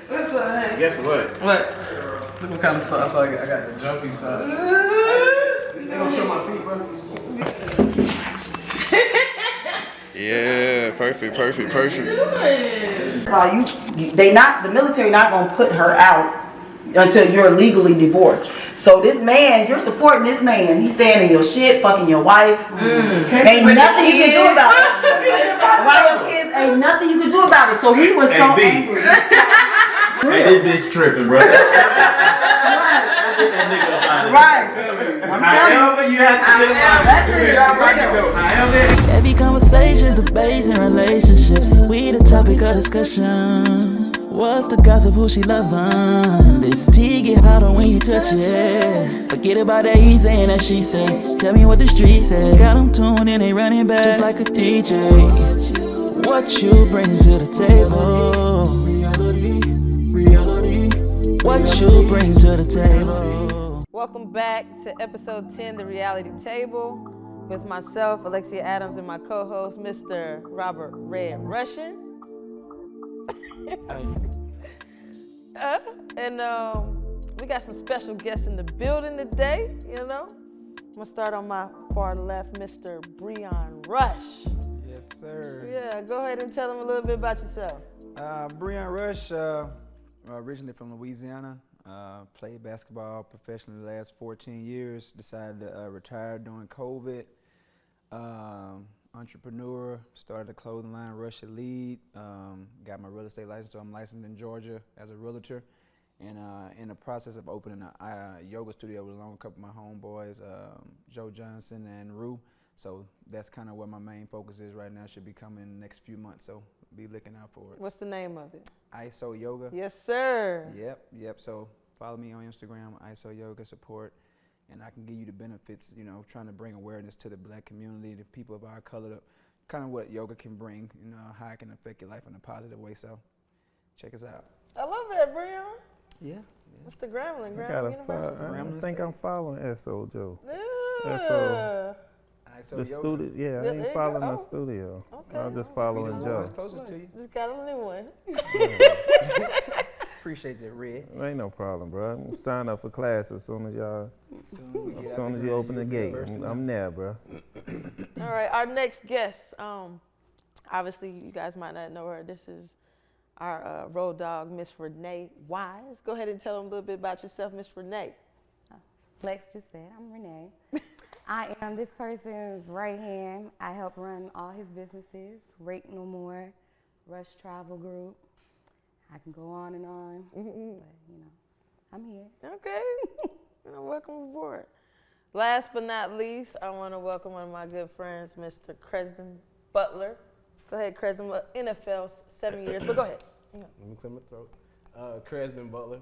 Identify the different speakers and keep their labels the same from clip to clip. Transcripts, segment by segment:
Speaker 1: What's up, hey?
Speaker 2: Guess what?
Speaker 1: What?
Speaker 2: Look what kind of sauce I got. I got the jumpy sauce. They gonna show my feet, bro.
Speaker 3: Yeah, perfect.
Speaker 4: The military not gonna put her out until you're legally divorced. So this man, you're supporting this man. He's staying in your shit, fucking your wife. Ain't nothing you can do about it. Why your kids? Ain't nothing you can do about it. So he was so angry.
Speaker 2: Hey, this bitch tripping, bro.
Speaker 4: Right.
Speaker 2: However, you have to get him out. However.
Speaker 5: Heavy conversations, debates, and relationships. We the topic of discussion. What's the gossip? Who she loving? This tea get hotter when you touch it. Forget about that he saying that she say. Tell me what the streets say. Got them tuned and they running back just like a DJ. What you bring to the table? Reality. What you bring to the table?
Speaker 1: Welcome back to episode 10, The Reality Table, with myself, Alexia Adams, and my co-host, Mr. Robert Red Russian. And we got some special guests in the building today, you know. I'm gonna start on my far left, Mr. Breon Rush.
Speaker 2: Yes, sir.
Speaker 1: Yeah, go ahead and tell them a little bit about yourself.
Speaker 2: Breon Rush, originally from Louisiana. Played basketball professionally the last 14 years. Decided to retire during COVID. Entrepreneur, started a clothing line, Rush Elite. Got my real estate license, so I'm licensed in Georgia as a realtor. And in the process of opening a yoga studio along with a couple of my homeboys, Joe Johnson and Rue. So that's kind of where my main focus is right now. Should be coming in the next few months, so be looking out for it.
Speaker 1: What's the name of it?
Speaker 2: ISO Yoga.
Speaker 1: Yes, sir.
Speaker 2: Yep. So follow me on Instagram, ISO Yoga Support, and I can give you the benefits, you know, trying to bring awareness to the black community, the people of our color, kind of what yoga can bring, you know, how it can affect your life in a positive way. So check us out.
Speaker 1: I love that, Breon.
Speaker 2: Yeah.
Speaker 1: What's the Grambling?
Speaker 6: I
Speaker 2: Grambling
Speaker 6: think I'm following SO Joe.
Speaker 1: Yeah.
Speaker 6: SO.
Speaker 2: ISO
Speaker 6: The
Speaker 2: Yoga.
Speaker 6: studio, yeah, I
Speaker 1: There
Speaker 6: ain't
Speaker 1: you
Speaker 6: following
Speaker 1: go.
Speaker 6: the studio.
Speaker 1: Okay.
Speaker 6: I'm just following Joe.
Speaker 2: Closer to you.
Speaker 1: Just got a new one.
Speaker 2: Appreciate that, Red.
Speaker 6: Ain't no problem, bro. Sign up for class as soon as you open the gate. I'm there, bro.
Speaker 1: All right, our next guest. Obviously, you guys might not know her. This is our road dog, Miss Renee Wise. Go ahead and tell them a little bit about yourself, Miss Renee.
Speaker 7: Lex just said, I'm Renee. I am this person's right hand. I help run all his businesses, Rate No More, Rush Travel Group. I can go on and on, but you know, I'm here.
Speaker 1: Okay, welcome aboard. Last but not least, I want to welcome one of my good friends, Mr. Cresden Butler. Go ahead, Cresden. NFL 7 years, but go ahead.
Speaker 8: Let me clear my throat. Cresden Butler.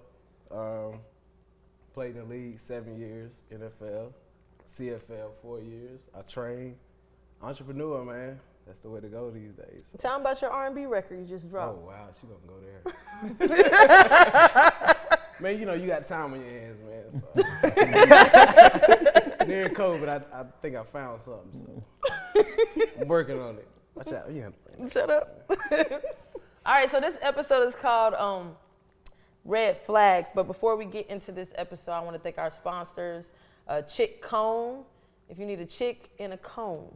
Speaker 8: Played in the league 7 years, NFL, CFL 4 years. I train. Entrepreneur, man. That's the way to go these days. So.
Speaker 1: Tell them about your R&B record you just dropped.
Speaker 8: Oh, wow. She gonna go there. Man, you know, you got time on your hands, man. So. During COVID, I think I found something. So. I'm working on it. Watch out. You
Speaker 1: Shut up. All right, so this episode is called Red Flags. But before we get into this episode, I want to thank our sponsors, Chick Cone. If you need a chick in a cone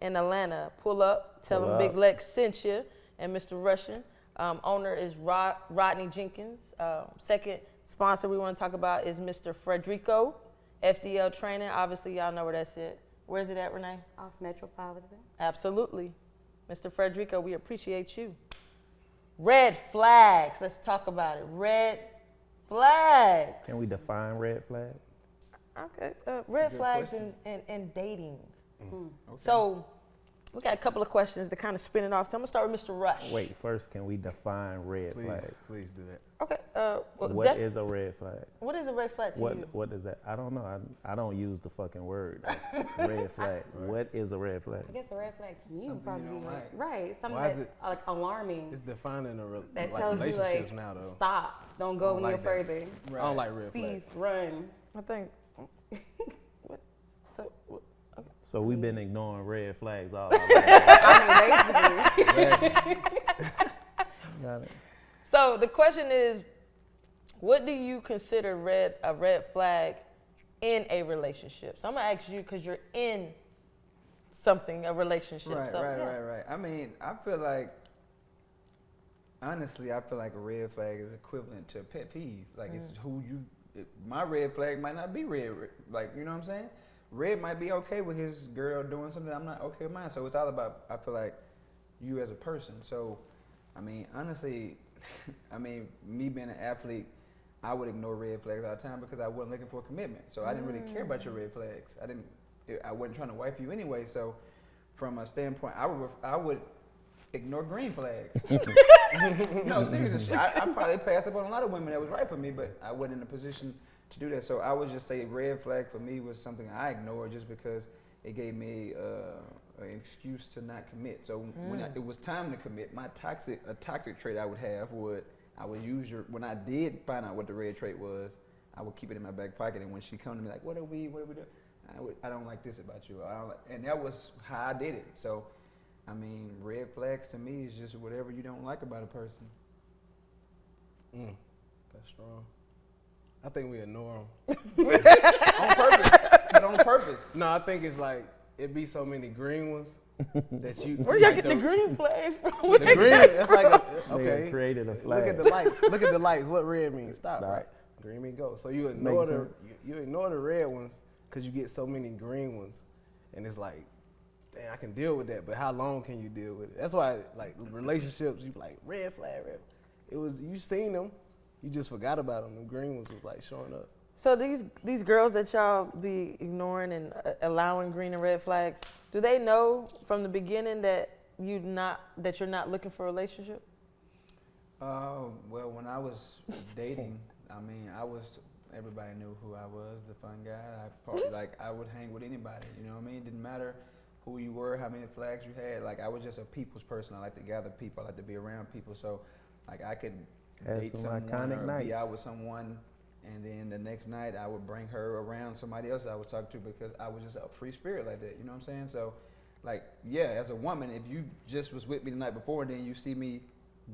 Speaker 1: in Atlanta, pull up. Tell them Big Lex sent you and Mr. Russian. Owner is Rodney Jenkins. Second sponsor we want to talk about is Mr. Frederico, FDL Training. Obviously, y'all know where that's at. Where's it at, Renee?
Speaker 7: Off Metropolitan.
Speaker 1: Absolutely. Mr. Frederico, we appreciate you. Red flags. Let's talk about it. Red flags.
Speaker 6: Can we define red flag?
Speaker 1: Okay. Red flags and dating.
Speaker 2: Okay.
Speaker 1: So we got a couple of questions to kind of spin it off. So I'm going to start with Mr. Rush.
Speaker 6: Wait, first, can we define red flag?
Speaker 2: Please do that.
Speaker 1: Okay.
Speaker 6: What is a red flag?
Speaker 1: What is a red flag to you?
Speaker 6: What is that? I don't know. I don't use the fucking word. Red flag. What is a red flag?
Speaker 7: I guess the red flag to you
Speaker 2: Something
Speaker 7: probably
Speaker 2: you don't
Speaker 7: be
Speaker 2: like.
Speaker 7: right. Something
Speaker 8: Why is
Speaker 7: that's
Speaker 8: it-
Speaker 7: like alarming.
Speaker 8: It's defining
Speaker 7: That
Speaker 8: like
Speaker 7: tells you
Speaker 8: relationships
Speaker 7: like
Speaker 8: now, though.
Speaker 7: stop, don't go
Speaker 8: don't
Speaker 7: no
Speaker 8: like that.
Speaker 7: further.
Speaker 8: I don't like red
Speaker 7: Cease,
Speaker 8: flags.
Speaker 7: run.
Speaker 1: I think. What?
Speaker 6: So we've been ignoring red flags all our life.
Speaker 7: I mean, basically.
Speaker 6: Got it.
Speaker 1: So the question is, what do you consider a red flag in a relationship? So I'm gonna ask you because you're in something, a relationship.
Speaker 2: Right,
Speaker 1: so,
Speaker 2: right. I mean, I feel like, honestly, I feel like a red flag is equivalent to a pet peeve. Like it's who you. My red flag might not be red. Like you know what I'm saying? Red might be okay with his girl doing something I'm not okay with mine. So it's all about, I feel like, you as a person. So, I mean, honestly, I mean, me being an athlete, I would ignore red flags all the time because I wasn't looking for a commitment. So I didn't really care about your red flags. I wasn't trying to wife you anyway. So from a standpoint, I would ignore green flags. No, seriously, I probably passed up on a lot of women that was right for me, but I wasn't in a position to do that. So I would just say red flag for me was something I ignored just because it gave me an excuse to not commit. So when it was time to commit, a toxic trait I would have I would use when I did find out what the red trait was, I would keep it in my back pocket. And when she come to me like, what are we doing? I don't like this about you. And that was how I did it. So, I mean, red flags to me is just whatever you don't like about a person.
Speaker 8: That's strong. I think we ignore
Speaker 2: On purpose. But on purpose.
Speaker 8: them. No, I think it's like, it be so many green ones that you.
Speaker 1: Where y'all get the green flags from?
Speaker 8: The green, that's like, okay.
Speaker 6: They created a flag.
Speaker 8: Look at the lights. Look at the lights. What red means? Stop. Right? Green means go. So you ignore you ignore the red ones because you get so many green ones, and it's like, damn, I can deal with that, but how long can you deal with it? That's why, like, relationships, you like, red flag. It was, you seen them, you just forgot about them. The green ones was like showing up.
Speaker 1: So these girls that y'all be ignoring and allowing green and red flags, do they know from the beginning that you're not looking for a relationship?
Speaker 2: Well, when I was dating, I mean, everybody knew who I was, the fun guy. I would hang with anybody, you know what I mean? It didn't matter who you were, how many flags you had. Like, I was just a people's person. I like to gather people. I like to be around people. So, like, I could date someone or be out with someone, and then the next night I would bring her around somebody else I was talking to because I was just a free spirit like that. You know what I'm saying? So, like, yeah, as a woman, if you just was with me the night before and then you see me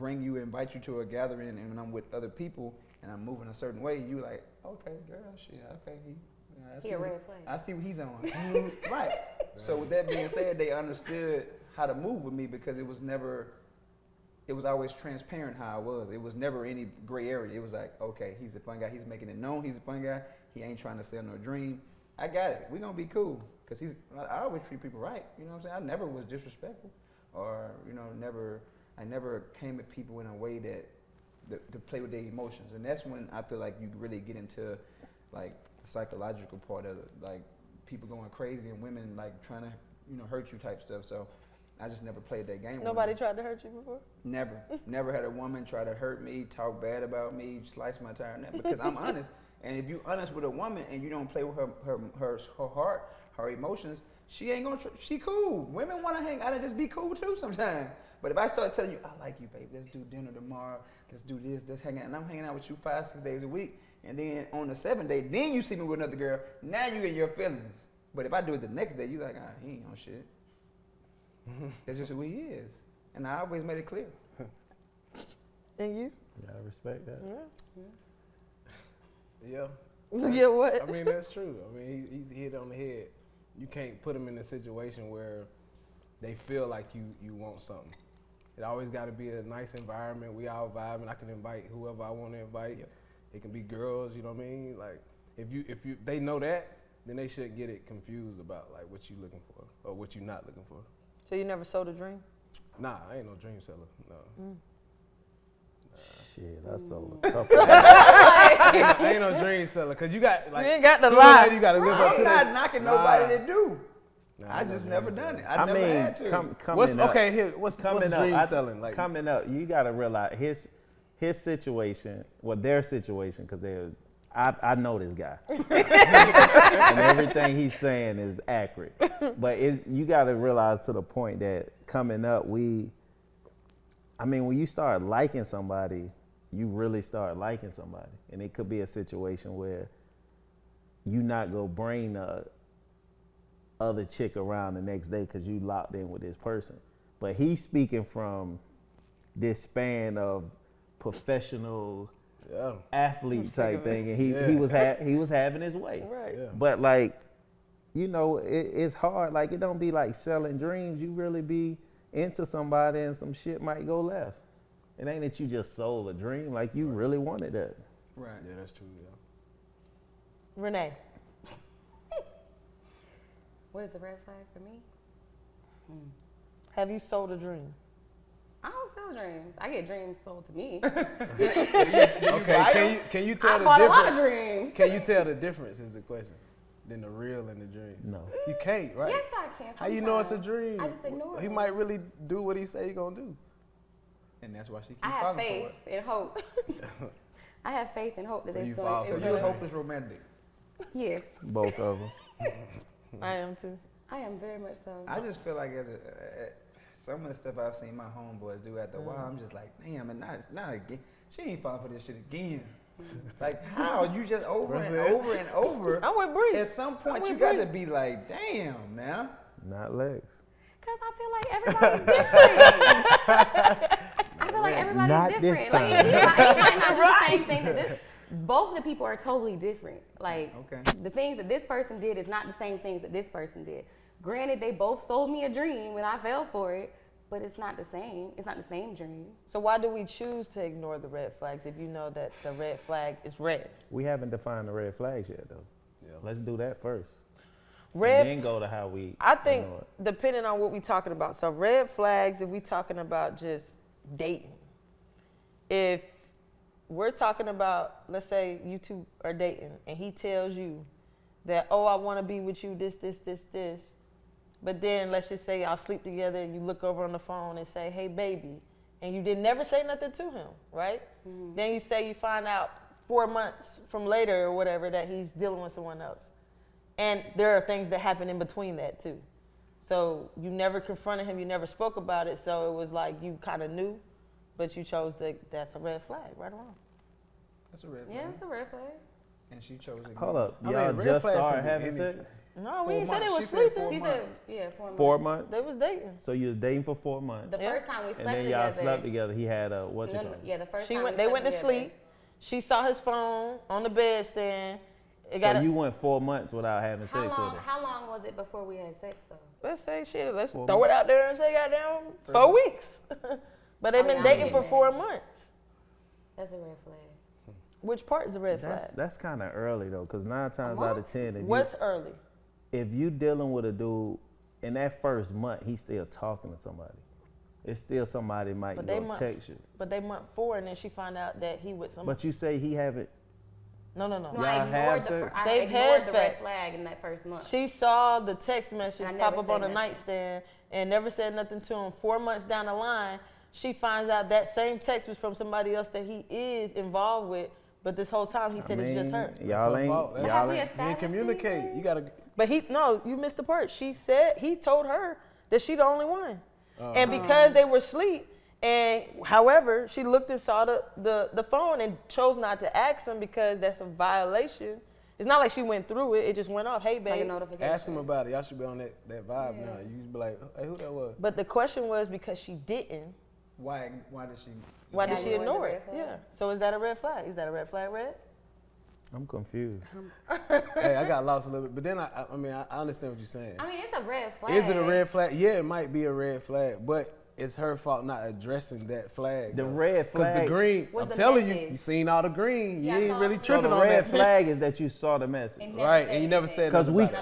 Speaker 2: invite you to a gathering and I'm with other people and I'm moving a certain way, you like, okay, girl, shit, okay, I see what he's on. Right. So with that being said, they understood how to move with me because it was always transparent how I was. It was never any gray area. It was like, okay, he's a fun guy. He's making it known he's a fun guy. He ain't trying to sell no dream. I got it. We're going to be cool. Because I always treat people right. You know what I'm saying? I never was disrespectful or, I never came at people in a way to play with their emotions. And that's when I feel like you really get into, like, the psychological part of it. Like, people going crazy and women, like, trying to, hurt you type stuff. So I just never played that game.
Speaker 1: Nobody tried to hurt you before?
Speaker 2: Never. Never had a woman try to hurt me, talk bad about me, slice my tire, because I'm honest. And if you honest with a woman and you don't play with her heart, her emotions, she ain't gonna. She cool. Women want to hang out and just be cool too sometimes. But if I start telling you, I like you, baby, let's do dinner tomorrow, let's do this, let's hang out, and I'm hanging out with you 5-6 days a week, and then on the 7th day, then you see me with another girl, now you in your feelings. But if I do it the next day, you like, he ain't on shit. That's just who he is. And I always made it clear.
Speaker 1: And you?
Speaker 6: You gotta respect that.
Speaker 8: Yeah.
Speaker 1: Yeah, what?
Speaker 8: I mean, that's true. I mean, he hit it on the head. You can't put them in a situation where they feel like you want something. It always got to be a nice environment. We all vibing. I can invite whoever I want to invite. Yep. It can be girls. You know what I mean? Like, if they know that, then they shouldn't get it confused about like what you looking for or what you not looking for.
Speaker 1: So you never sold a dream?
Speaker 8: Nah, I ain't no dream seller. No.
Speaker 6: Shit, I sold a couple.
Speaker 8: I ain't no dream seller because you got like.
Speaker 1: You ain't got the lie.
Speaker 8: You got to live up to this.
Speaker 2: I'm not knocking nobody that do. I just never done it. I never had to.
Speaker 6: Coming up,
Speaker 8: what's dream selling like?
Speaker 6: Coming up, you got to realize his situation, their situation, because I know this guy, and everything he's saying is accurate. But you got to realize to the point that coming up, when you start liking somebody, you really start liking somebody, and it could be a situation where you not gonna bring the other chick around the next day because you locked in with this person. But he's speaking from this span of professional
Speaker 8: Yeah.
Speaker 6: athlete type thing, and he was having his way.
Speaker 1: Right.
Speaker 8: Yeah.
Speaker 6: But like, you know, it's hard. Like it don't be like selling dreams. You really be into somebody, and some shit might go left. It ain't that you just sold a dream. Like you really wanted that.
Speaker 2: Right.
Speaker 8: Yeah, that's true. Yeah.
Speaker 1: Renee.
Speaker 7: What is a red flag for me?
Speaker 1: Have you sold a dream?
Speaker 7: I don't sell dreams. I get dreams sold to me.
Speaker 8: Okay. Can you tell
Speaker 7: I
Speaker 8: the
Speaker 7: bought a
Speaker 8: difference?
Speaker 7: lot of dreams.
Speaker 8: Can you tell the difference? Is the question. Than the real and the dream.
Speaker 6: No.
Speaker 8: You can't, right?
Speaker 7: Yes, I can.
Speaker 8: How you know it's a
Speaker 7: sometimes.
Speaker 8: dream?
Speaker 7: I just ignore
Speaker 8: He
Speaker 7: it.
Speaker 8: might really do what he say he gonna do.
Speaker 2: And that's why she keeps
Speaker 7: I have
Speaker 2: falling
Speaker 7: faith
Speaker 2: for it.
Speaker 7: and hope. I have faith and hope that
Speaker 8: So
Speaker 7: it's
Speaker 8: you
Speaker 7: going
Speaker 8: fall-
Speaker 7: to.
Speaker 8: so
Speaker 2: So you're a hopeless romantic.
Speaker 7: Yes,
Speaker 6: Both of them.
Speaker 1: I am too.
Speaker 7: I am very much so.
Speaker 2: I just feel like as some of the stuff I've seen my homeboys do after a while, I'm just like, damn, and not again. She ain't falling for this shit again. Like how you just over
Speaker 8: What's
Speaker 2: and
Speaker 8: that?
Speaker 2: over and over.
Speaker 1: I'm with Bree.
Speaker 2: At some point,
Speaker 1: with
Speaker 2: you got
Speaker 1: Bree.
Speaker 2: to be like, damn, man.
Speaker 6: Not legs.
Speaker 7: Because I feel like everybody's different. I feel like everybody's
Speaker 6: Not this
Speaker 7: different. Like,
Speaker 6: time.
Speaker 7: he might not do the same thing that this. Both the people are totally different. Like,
Speaker 2: Okay.
Speaker 7: the things that this person did is not the same things that this person did. Granted, they both sold me a dream and I fell for it, but it's not the same. It's not the same dream.
Speaker 1: So why do we choose to ignore the red flags if you know that the red flag is red?
Speaker 6: We haven't defined the red flags yet, though.
Speaker 8: Yeah.
Speaker 6: Let's do that first.
Speaker 1: Red.
Speaker 6: And then go to how we.
Speaker 1: I think
Speaker 6: ignore it.
Speaker 1: depending on what we're talking about. So red flags, if we're talking about just dating. If we're talking about, let's say you two are dating and he tells you that, oh, I want to be with you, this. But then let's just say y'all sleep together and you look over on the phone and say, hey, baby. And you did never say nothing to him, right? Then you say you find out 4 months from later or whatever that he's dealing with someone else. And there are things that happen in between that too. So you never confronted him, you never spoke about it. So it was like you kind of knew, but you chose that's a red flag, right or wrong.
Speaker 2: That's a red flag.
Speaker 7: Yeah, it's a red flag.
Speaker 2: And she chose it.
Speaker 6: Hold up.
Speaker 8: I mean,
Speaker 6: Y'all
Speaker 8: red
Speaker 6: just
Speaker 8: flags
Speaker 6: started
Speaker 8: can be
Speaker 6: having
Speaker 8: anything.
Speaker 6: sex?
Speaker 1: No, we
Speaker 2: 4
Speaker 1: ain't said they
Speaker 2: months.
Speaker 1: was
Speaker 2: She said
Speaker 1: sleeping.
Speaker 2: 4
Speaker 7: She
Speaker 2: months.
Speaker 7: said, yeah, 4 months.
Speaker 6: 4 months?
Speaker 1: They was dating.
Speaker 6: So you was dating for 4 months.
Speaker 7: The first time we slept
Speaker 6: And then
Speaker 7: together.
Speaker 6: y'all slept together. He had a, what you
Speaker 7: No,
Speaker 6: call
Speaker 7: no,
Speaker 6: it?
Speaker 7: yeah, the first
Speaker 1: She
Speaker 7: time
Speaker 1: went.
Speaker 7: we
Speaker 1: They
Speaker 7: slept
Speaker 1: went to
Speaker 7: together.
Speaker 1: sleep. She saw his phone on the bedstand. It got.
Speaker 6: So you went 4 months without having sex with her.
Speaker 7: How long was it before we had sex though?
Speaker 1: Let's say shit. Let's
Speaker 6: 4
Speaker 1: throw it out there and say goddamn 4 weeks. But they've been
Speaker 7: yeah,
Speaker 1: dating
Speaker 7: I'm
Speaker 1: for
Speaker 7: getting
Speaker 1: 4
Speaker 7: that.
Speaker 1: months.
Speaker 7: That's a red flag.
Speaker 1: Which part is a red flag?
Speaker 6: That's kind of early though, because 9 times out of
Speaker 7: month?
Speaker 6: 10,
Speaker 1: What's early?
Speaker 6: if you dealing with a dude in that first month, he's still talking to somebody. It's still somebody might
Speaker 1: But they
Speaker 6: go
Speaker 1: month.
Speaker 6: text you.
Speaker 1: But they month 4, and then she found out that he with somebody.
Speaker 6: But you say he haven't.
Speaker 1: No.
Speaker 7: No,
Speaker 6: Y'all
Speaker 7: I
Speaker 6: have
Speaker 7: ignored the,
Speaker 6: sex?
Speaker 7: I
Speaker 1: They've
Speaker 7: ignored
Speaker 1: had
Speaker 7: the red
Speaker 1: sex.
Speaker 7: flag in that first month.
Speaker 1: She saw the text message
Speaker 7: I
Speaker 1: pop
Speaker 7: never
Speaker 1: up
Speaker 7: said
Speaker 1: on the
Speaker 7: nothing.
Speaker 1: nightstand and never said nothing to him. 4 months down the line, she finds out that same text was from somebody else that he is involved with. But this whole time he said it's just her.
Speaker 8: That's
Speaker 6: Y'all
Speaker 8: her
Speaker 6: ain't.
Speaker 8: fault. That's-
Speaker 6: Y'all
Speaker 7: Have we
Speaker 6: ain't.
Speaker 8: You didn't communicate. You gotta.
Speaker 1: But you missed the part. She said he told her that she the only one.
Speaker 8: Oh.
Speaker 1: And because they were asleep, and however, she looked and saw the phone and chose not to ask him because that's a violation. It's not like she went through it. It just went off. Hey,
Speaker 7: Like a
Speaker 1: babe.
Speaker 7: notification.
Speaker 8: Ask him about it. Y'all should be on that vibe now. You should be like, hey, who that was?
Speaker 1: But the question was because she didn't.
Speaker 2: Why did she?
Speaker 1: Why did
Speaker 7: Yeah,
Speaker 1: she
Speaker 7: you ignored the
Speaker 1: ignore
Speaker 7: red
Speaker 1: it?
Speaker 7: flag.
Speaker 1: Yeah. So is that a red flag? Is that a red flag red?
Speaker 6: I'm confused.
Speaker 8: Hey, I got lost a little bit, but then I understand what you're saying.
Speaker 7: I mean, it's a red flag.
Speaker 8: Is it a red flag? Yeah, it might be a red flag, but it's her fault not addressing that flag.
Speaker 6: The red
Speaker 8: Because the
Speaker 6: flag-
Speaker 8: green,
Speaker 7: Was
Speaker 8: I'm
Speaker 7: the
Speaker 8: telling
Speaker 7: message.
Speaker 8: you, you seen all the green. You
Speaker 7: Yeah, I
Speaker 8: ain't
Speaker 7: saw
Speaker 8: really
Speaker 7: it.
Speaker 6: So
Speaker 8: tripping
Speaker 6: the
Speaker 8: on
Speaker 6: red
Speaker 8: that.
Speaker 6: flag is that you saw the message.
Speaker 7: And never
Speaker 8: Right,
Speaker 7: said
Speaker 8: and you never
Speaker 7: anything.
Speaker 8: said
Speaker 6: Because
Speaker 8: nothing
Speaker 6: we
Speaker 8: about it.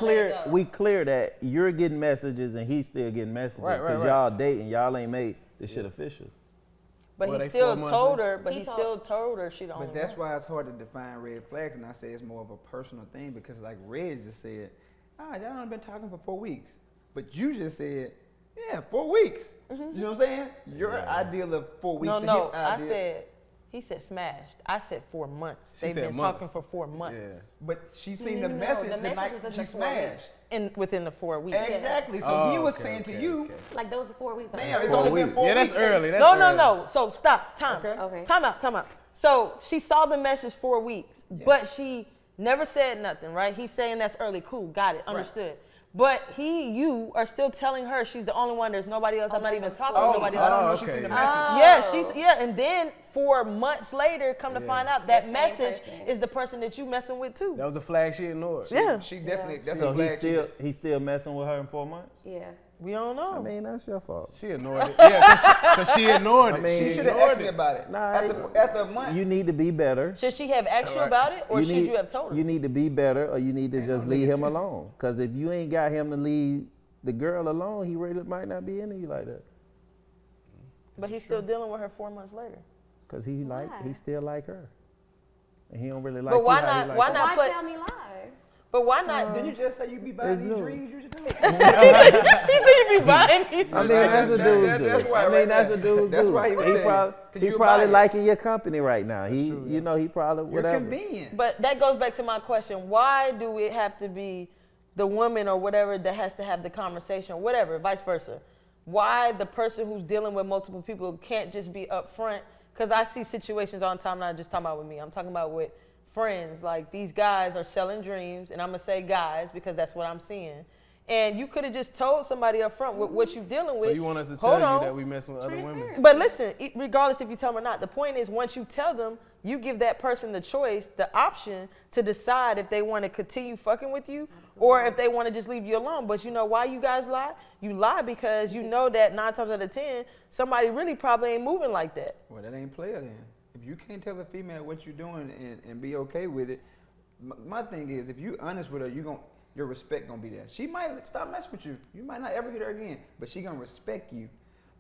Speaker 7: go.
Speaker 6: clear that you're getting messages and he's still getting messages.
Speaker 8: Right, right,
Speaker 6: Because
Speaker 8: right.
Speaker 6: y'all dating, y'all ain't made this shit official.
Speaker 1: But
Speaker 8: Well,
Speaker 1: he
Speaker 8: they
Speaker 1: still
Speaker 8: 4 months
Speaker 1: told
Speaker 8: in.
Speaker 1: her. But
Speaker 7: He
Speaker 1: he
Speaker 7: told-
Speaker 1: still told her she the only
Speaker 2: But that's
Speaker 1: one.
Speaker 2: why it's hard to define red flags, and I say it's more of a personal thing because, like Red just said, y'all done been talking for 4 weeks, but you just said, yeah, 4 weeks. You know what I'm saying? Your ideal of 4 weeks.
Speaker 1: No,
Speaker 2: and
Speaker 1: no.
Speaker 2: his
Speaker 1: I
Speaker 2: ideal,
Speaker 1: said. He said smashed. I said 4 months.
Speaker 8: She
Speaker 1: They've
Speaker 8: said
Speaker 1: been
Speaker 8: months.
Speaker 1: talking for 4 months.
Speaker 2: But she seen the
Speaker 7: No,
Speaker 2: message
Speaker 7: the
Speaker 2: the
Speaker 7: message
Speaker 2: night
Speaker 7: was in
Speaker 2: she
Speaker 7: the 4 weeks.
Speaker 2: smashed.
Speaker 1: Within the 4 weeks.
Speaker 2: Exactly. So
Speaker 8: Oh,
Speaker 2: he was
Speaker 8: okay,
Speaker 2: saying
Speaker 8: okay,
Speaker 2: to you,
Speaker 8: okay.
Speaker 7: Like those 4 weeks.
Speaker 2: damn, it's
Speaker 6: 4
Speaker 2: only been
Speaker 6: weeks.
Speaker 2: 4
Speaker 8: Yeah,
Speaker 2: weeks.
Speaker 8: that's early. That's
Speaker 1: No,
Speaker 8: early.
Speaker 1: no. So stop. Time.
Speaker 7: Okay.
Speaker 1: Time out. So she saw the message 4 weeks, but she never said nothing, right? He's saying that's early. Cool. Got it. Understood. But you are still telling her she's the only one. There's nobody else. I'm not even talking to nobody
Speaker 8: I
Speaker 1: else.
Speaker 8: don't know.
Speaker 2: She sent a
Speaker 8: Okay.
Speaker 2: message.
Speaker 1: And then 4 months later, come to find out that message is the person that you messing with too.
Speaker 8: That was a flag she ignored.
Speaker 2: She definitely. That's
Speaker 6: So
Speaker 2: a flag.
Speaker 6: he's still messing with her in 4 months?
Speaker 7: Yeah.
Speaker 1: We don't know.
Speaker 6: I mean, that's your fault.
Speaker 8: She ignored it. Yeah, because she ignored it.
Speaker 6: I mean,
Speaker 2: She should have asked me about it.
Speaker 6: Nah,
Speaker 2: after a month.
Speaker 6: You need to be better.
Speaker 1: Should she have asked you about it, or should you have told her?
Speaker 6: You need to be better, or you need to just leave him alone. Because if you ain't got him to leave the girl alone, he really might not be into you like that.
Speaker 1: But he's still dealing with her 4 months later.
Speaker 6: Because he still like her. And he don't really like
Speaker 1: But
Speaker 6: you
Speaker 1: why
Speaker 6: how he
Speaker 1: not?
Speaker 6: like
Speaker 1: Why
Speaker 6: her.
Speaker 1: not
Speaker 7: Why
Speaker 1: put?
Speaker 7: tell me lies?
Speaker 1: But why not?
Speaker 2: Didn't you just say you be buying
Speaker 6: It's
Speaker 2: these
Speaker 6: new.
Speaker 2: dreams? You should do.
Speaker 1: He said you be buying these.
Speaker 6: I mean, that's what dudes do.
Speaker 2: That's why
Speaker 6: I mean,
Speaker 2: right
Speaker 6: that's
Speaker 2: there.
Speaker 6: what dudes
Speaker 2: That's
Speaker 6: do.
Speaker 2: why he was saying, 'cause
Speaker 6: He
Speaker 2: you
Speaker 6: probably
Speaker 2: buy it.
Speaker 6: liking your company right now. You know, he probably
Speaker 2: You're
Speaker 6: whatever.
Speaker 2: convenient.
Speaker 1: But that goes back to my question. Why do it have to be the woman or whatever that has to have the conversation, whatever, vice versa? Why the person who's dealing with multiple people can't just be upfront? Because I see situations all the time, not just talking about with me. I'm talking about with friends. Like, these guys are selling dreams, and I'm going to say guys because that's what I'm seeing. And you could have just told somebody up front what you're dealing with.
Speaker 8: So you want us to
Speaker 1: Hold
Speaker 8: tell
Speaker 1: on.
Speaker 8: you that we messing with other women?
Speaker 1: But listen, regardless if you tell them or not, the point is once you tell them, you give that person the choice, the option to decide if they want to continue fucking with you or if they want to just leave you alone. But you know why you guys lie? You lie because you know that 9 times out of 10, somebody really probably ain't moving like that.
Speaker 2: Well, that ain't player then. If you can't tell a female what you're doing and be okay with it, my thing is if you honest with her, your respect gonna be there. She might stop messing with you. You might not ever hit her again, but she gonna respect you.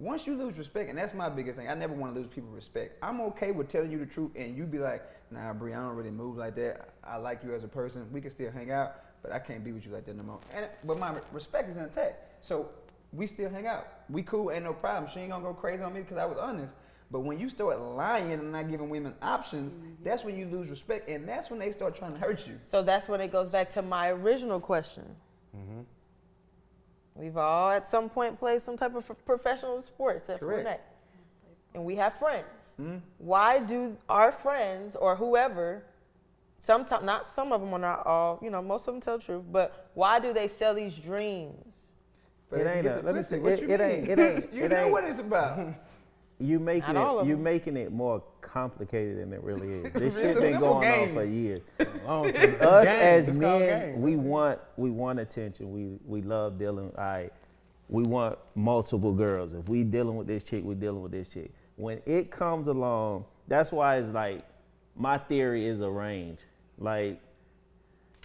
Speaker 2: Once you lose respect, and that's my biggest thing, I never want to lose people respect. I'm okay with telling you the truth, and you be like, nah, Bree, I don't really move like that. I like you as a person. We can still hang out, but I can't be with you like that no more. But my respect is intact, so we still hang out. We cool, ain't no problem. She ain't gonna go crazy on me because I was honest. But when you start lying and not giving women options, that's when you lose respect, and that's when they start trying to hurt you.
Speaker 1: So that's when it goes back to my original question. We've all at some point played some type of professional sport, except for
Speaker 2: Correct.
Speaker 1: Renee. And we have friends. Why do our friends or whoever, sometimes, not some of them or not all, most of them tell the truth, but why do they sell these dreams?
Speaker 6: It ain't a, let me see.
Speaker 2: What you
Speaker 6: It ain't.
Speaker 2: mean?
Speaker 6: It ain't.
Speaker 2: You
Speaker 6: it
Speaker 2: know
Speaker 6: ain't.
Speaker 2: what it's about.
Speaker 6: You making
Speaker 1: Not all of
Speaker 6: it. You
Speaker 1: them.
Speaker 6: making it more complicated than it really is. This
Speaker 2: It's
Speaker 6: shit
Speaker 2: a
Speaker 6: been
Speaker 2: simple
Speaker 6: going on
Speaker 2: game.
Speaker 6: for years.
Speaker 8: Long time. It's
Speaker 6: Us
Speaker 8: game.
Speaker 6: as
Speaker 8: It's called
Speaker 6: men,
Speaker 8: game.
Speaker 6: we want attention. We love dealing. We want multiple girls. If we dealing with this chick, we dealing with this chick. When it comes along, that's why it's like my theory is a range. Like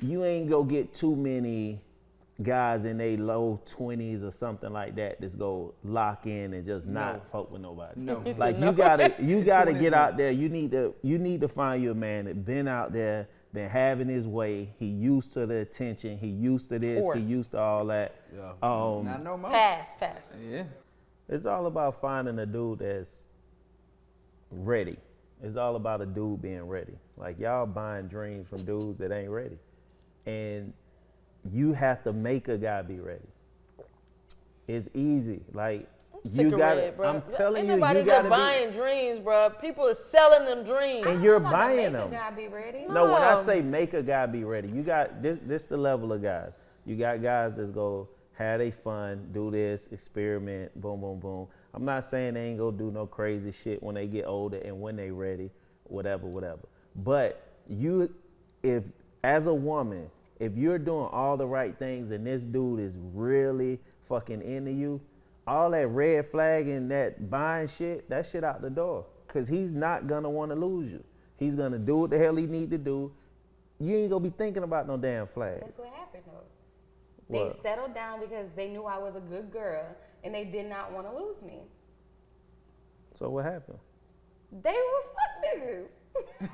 Speaker 6: you ain't go get too many guys in their low 20s or something like that that's go lock in and just not fuck with nobody.
Speaker 2: No.
Speaker 6: Like you gotta get out there. You need to find you a man that been out there, been having his way. He used to the attention. He used to this.
Speaker 1: Or-
Speaker 6: He used to all that.
Speaker 8: Yeah.
Speaker 2: Not no more.
Speaker 1: Pass.
Speaker 2: Yeah.
Speaker 6: It's all about finding a dude that's ready. It's all about a dude being ready. Like y'all buying dreams from dudes that ain't ready. And you have to make a guy be ready. It's easy. Like you got to, I'm telling you,
Speaker 1: Nobody
Speaker 6: you got to
Speaker 1: buying dreams, bro. People are selling them dreams.
Speaker 6: and you're
Speaker 7: I'm not gonna
Speaker 6: buying
Speaker 7: make a
Speaker 6: them.
Speaker 7: guy be ready.
Speaker 6: No, when I say make a guy be ready, you got this the level of guys. You got guys that's go have they fun, do this, experiment, boom, boom, boom. I'm not saying they ain't gonna do no crazy shit when they get older and when they ready, whatever. But if as a woman, if you're doing all the right things and this dude is really fucking into you, all that red flag and that buying shit, that shit out the door. Cause he's not gonna wanna lose you. He's gonna do what the hell he need to do. You ain't gonna be thinking about no damn flag.
Speaker 7: That's what happened though.
Speaker 6: What?
Speaker 7: They settled down because they knew I was a good girl and they did not want to lose me.
Speaker 6: So what happened?
Speaker 7: They were fuck niggas.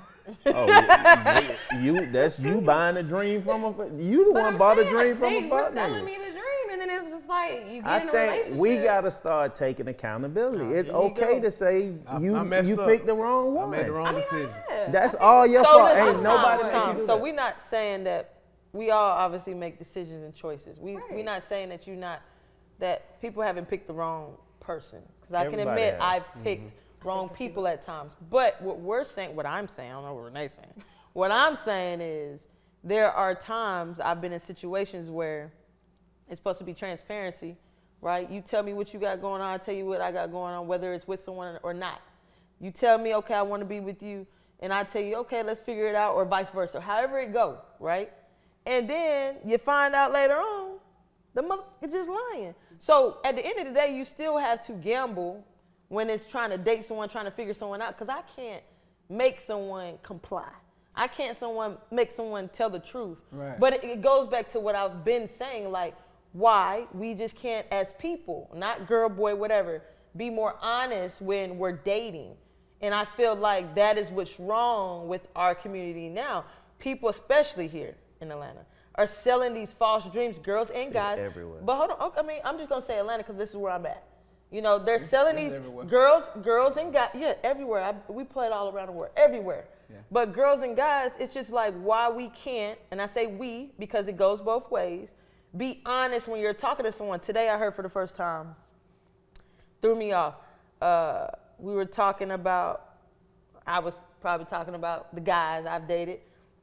Speaker 6: Oh, you that's you buying a dream from a you the
Speaker 7: But
Speaker 6: one
Speaker 7: I'm
Speaker 6: bought a
Speaker 7: saying,
Speaker 6: dream from
Speaker 7: they
Speaker 6: a
Speaker 7: were
Speaker 6: fuck
Speaker 7: selling
Speaker 6: nigga.
Speaker 7: me the dream, and then it's just like you
Speaker 6: I
Speaker 7: get in a
Speaker 6: think
Speaker 7: relationship.
Speaker 6: we gotta start taking accountability. It's
Speaker 1: there you
Speaker 6: okay
Speaker 1: go.
Speaker 6: to say
Speaker 8: I
Speaker 6: you
Speaker 8: messed up.
Speaker 6: picked the wrong
Speaker 8: I
Speaker 6: one.
Speaker 8: made the wrong decision.
Speaker 7: Yeah.
Speaker 6: That's all your
Speaker 1: So
Speaker 6: fault.
Speaker 1: listen,
Speaker 6: Ain't nobody
Speaker 1: Tom,
Speaker 6: make you do
Speaker 1: so
Speaker 6: that.
Speaker 1: we're not saying that we all obviously make decisions and choices. We're
Speaker 7: Right.
Speaker 1: not saying that people haven't picked the wrong person. Because I can
Speaker 6: Everybody
Speaker 1: admit
Speaker 6: has.
Speaker 1: I've picked wrong people at times. But what I'm saying, I don't know what Renee's saying. What I'm saying is there are times I've been in situations where It's supposed to be transparency, right? You tell me what you got going on, I tell you what I got going on, whether it's with someone or not. You tell me, okay, I want to be with you, and I tell you, okay, let's figure it out, or vice versa, however it go, right? And then you find out later on, the motherfucker just lying. So at the end of the day, you still have to gamble when it's trying to date someone, trying to figure someone out, because I can't make someone comply. I can't make someone tell the truth.
Speaker 2: Right.
Speaker 1: But it goes back to what I've been saying, like, why we just can't, as people, not girl, boy, whatever, be more honest when we're dating. And I feel like that is what's wrong with our community now. People, especially here in Atlanta, are selling these false dreams, girls and guys.
Speaker 6: Everywhere.
Speaker 1: But hold on, I mean, I'm just gonna say Atlanta because this is where I'm at. You know, they're selling these
Speaker 2: everywhere.
Speaker 1: girls and guys. Yeah, everywhere. We play it all around the world, everywhere.
Speaker 2: Yeah.
Speaker 1: But girls and guys, it's just like why we can't, and I say we because it goes both ways, be honest when you're talking to someone. Today I heard for the first time, threw me off. We were talking about, I was probably talking about the guys I've dated.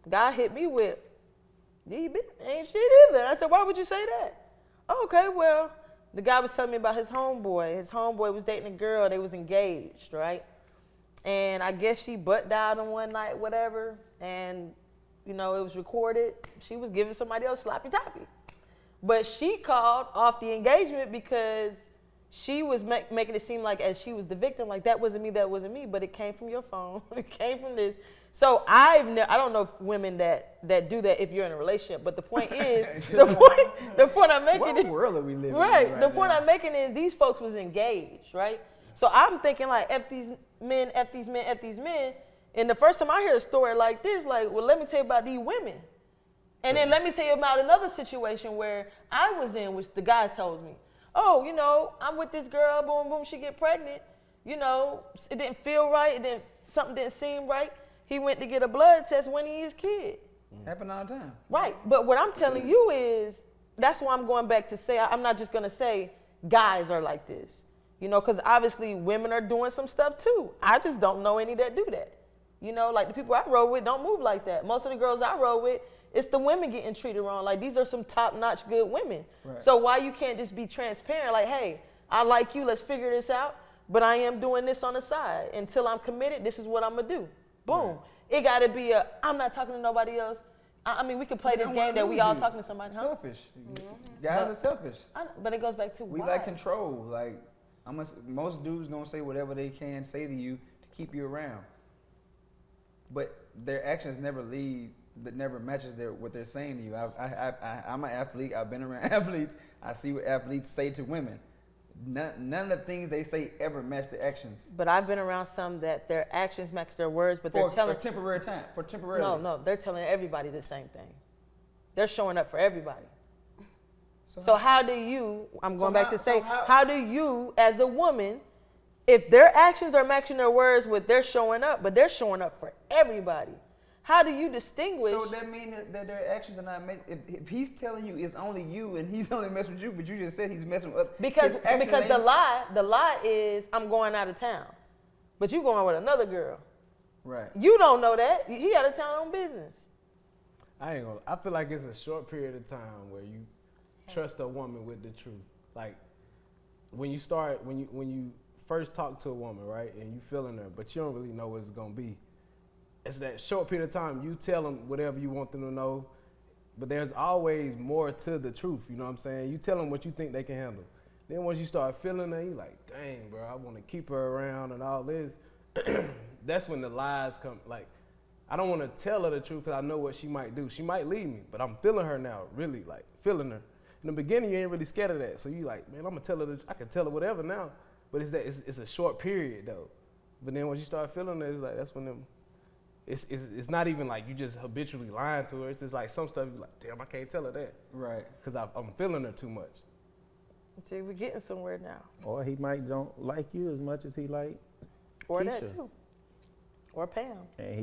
Speaker 1: Guy hit me with, ain't shit either. I said, why would you say that? Oh, okay, well, the guy was telling me about his homeboy. His homeboy was dating a girl. They was engaged, right? And I guess she butt dialed him one night, whatever. And, you know, it was recorded. She was giving somebody else sloppy toppy. But she called off the engagement because she was making it seem like as she was the victim, like that wasn't me, but it came from your phone. It came from this. So I don't know if women that do that if you're in a relationship, but the point is, the point I'm making
Speaker 2: What
Speaker 1: is,
Speaker 2: world are we living in
Speaker 1: right, the point
Speaker 2: now?
Speaker 1: I'm making is these folks was engaged, right? So I'm thinking like, F these men, F these men, F these men. And the first time I hear a story like this, like, well, let me tell you about these women. And then let me tell you about another situation where I was in, which the guy told me, oh, you know, I'm with this girl, boom, boom, she get pregnant. You know, it didn't feel right. Something didn't seem right. He went to get a blood test when he was a kid.
Speaker 2: Happen all the time.
Speaker 1: Right. But what I'm telling you is, that's why I'm going back to say, I'm not just going to say guys are like this. You know, because obviously women are doing some stuff too. I just don't know any that do that. You know, like the people I roll with don't move like that. Most of the girls I roll with, it's the women getting treated wrong. Like these are some top-notch good women.
Speaker 2: Right.
Speaker 1: So why you can't just be transparent? Like, hey, I like you. Let's figure this out. But I am doing this on the side. Until I'm committed, this is what I'm going to do. Boom. Right. It got to be I'm not talking to nobody else. I mean, we can play this game that we all talking to somebody. Huh?
Speaker 2: Selfish. Guys are selfish.
Speaker 1: But it goes back to
Speaker 2: we
Speaker 1: why.
Speaker 2: like control. Like most dudes gonna say whatever they can say to you to keep you around, but their actions never matches what they're saying to you. I'm an athlete. I've been around athletes. I see what athletes say to women. None of the things they say ever match the actions.
Speaker 1: But I've been around some that their actions match their words, but they're telling
Speaker 2: for temporary time. For temporary.
Speaker 1: No, they're telling everybody the same thing. They're showing up for everybody. So how do you? I'm going back to say, how do you, as a woman, if their actions are matching their words with they're showing up, but they're showing up for everybody? How do you distinguish?
Speaker 2: So that means that their actions are not making. If he's telling you it's only you and he's only messing with you, but you just said he's messing with
Speaker 1: because the lie is I'm going out of town, but you going with another girl.
Speaker 2: Right.
Speaker 1: You don't know that he out of town on business.
Speaker 8: I feel like it's a short period of time where you trust a woman with the truth. Like when you first talk to a woman, right, and you feeling her, but you don't really know what it's gonna be. It's that short period of time you tell them whatever you want them to know, but there's always more to the truth. You know what I'm saying? You tell them what you think they can handle. Then once you start feeling her, you like, dang, bro, I want to keep her around and all this. That's when the lies come. Like, I don't want to tell her the truth because I know what she might do. She might leave me, but I'm feeling her now, really, like feeling her. In the beginning, you ain't really scared of that. So you like, man, I'm gonna tell her. I can tell her whatever now. But it's a short period though. But then once you start feeling her, it's like that's when them. It's not even like you just habitually lying to her. It's just like some stuff you like, damn, I can't tell her that. Right. Because I'm feeling her too much.
Speaker 1: See, we're getting somewhere now.
Speaker 6: Or he might don't like you as much as he like
Speaker 1: or
Speaker 6: Keisha.
Speaker 1: That too. Or Pam.
Speaker 6: And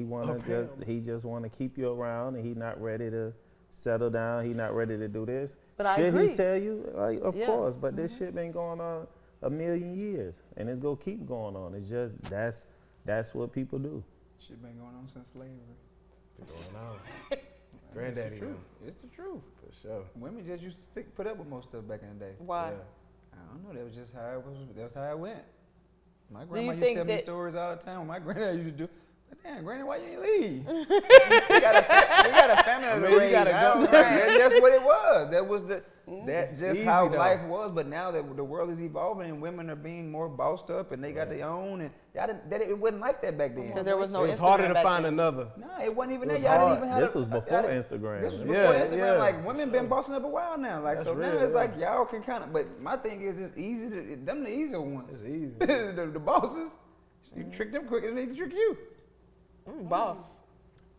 Speaker 6: he just want to keep you around, and he not ready to settle down. He not ready to do this.
Speaker 1: But I
Speaker 6: Should
Speaker 1: agree.
Speaker 6: he tell you? Like, of course. But this shit been going on a million years, and it's gonna keep going on. It's just that's what people do.
Speaker 2: Shit been going on since slavery.
Speaker 8: Going on. Granddaddy.
Speaker 2: It's the truth. It's the truth.
Speaker 8: For sure.
Speaker 2: Women just used to put up with most stuff back in the day.
Speaker 1: Why?
Speaker 8: Yeah.
Speaker 2: I don't know. That was just how it was. That's how it went. My
Speaker 1: you
Speaker 2: grandma used
Speaker 1: think
Speaker 2: to tell me
Speaker 1: that-
Speaker 2: stories all the time. My granddad used to do. But damn, granny, why you ain't leave? we got a family to
Speaker 8: mean, you
Speaker 2: raise.
Speaker 8: gotta go.
Speaker 2: That's what it was. That was the. That's
Speaker 8: It's
Speaker 2: just
Speaker 8: easy,
Speaker 2: how
Speaker 8: though.
Speaker 2: life was. But now that the world is evolving and women are being more bossed up and they got their own, and y'all didn't, that it wasn't like that back then.
Speaker 1: Because there was no
Speaker 8: It was
Speaker 1: Instagram
Speaker 8: harder to
Speaker 1: back
Speaker 8: find
Speaker 1: then.
Speaker 8: another.
Speaker 2: No, it wasn't even
Speaker 8: It
Speaker 2: that.
Speaker 8: was
Speaker 2: Y'all
Speaker 8: hard.
Speaker 2: didn't even have
Speaker 6: This was before Instagram.
Speaker 2: This was
Speaker 6: man.
Speaker 2: before
Speaker 8: Yeah,
Speaker 2: Instagram.
Speaker 8: yeah.
Speaker 2: Like women been bossing up a while now. Like
Speaker 8: That's
Speaker 2: so
Speaker 8: real,
Speaker 2: now it's
Speaker 8: yeah.
Speaker 2: like y'all can kind of. But my thing is, it's easy to them the easier ones.
Speaker 8: It's easy.
Speaker 2: the bosses, you trick them quicker than they can trick you.
Speaker 1: Boss.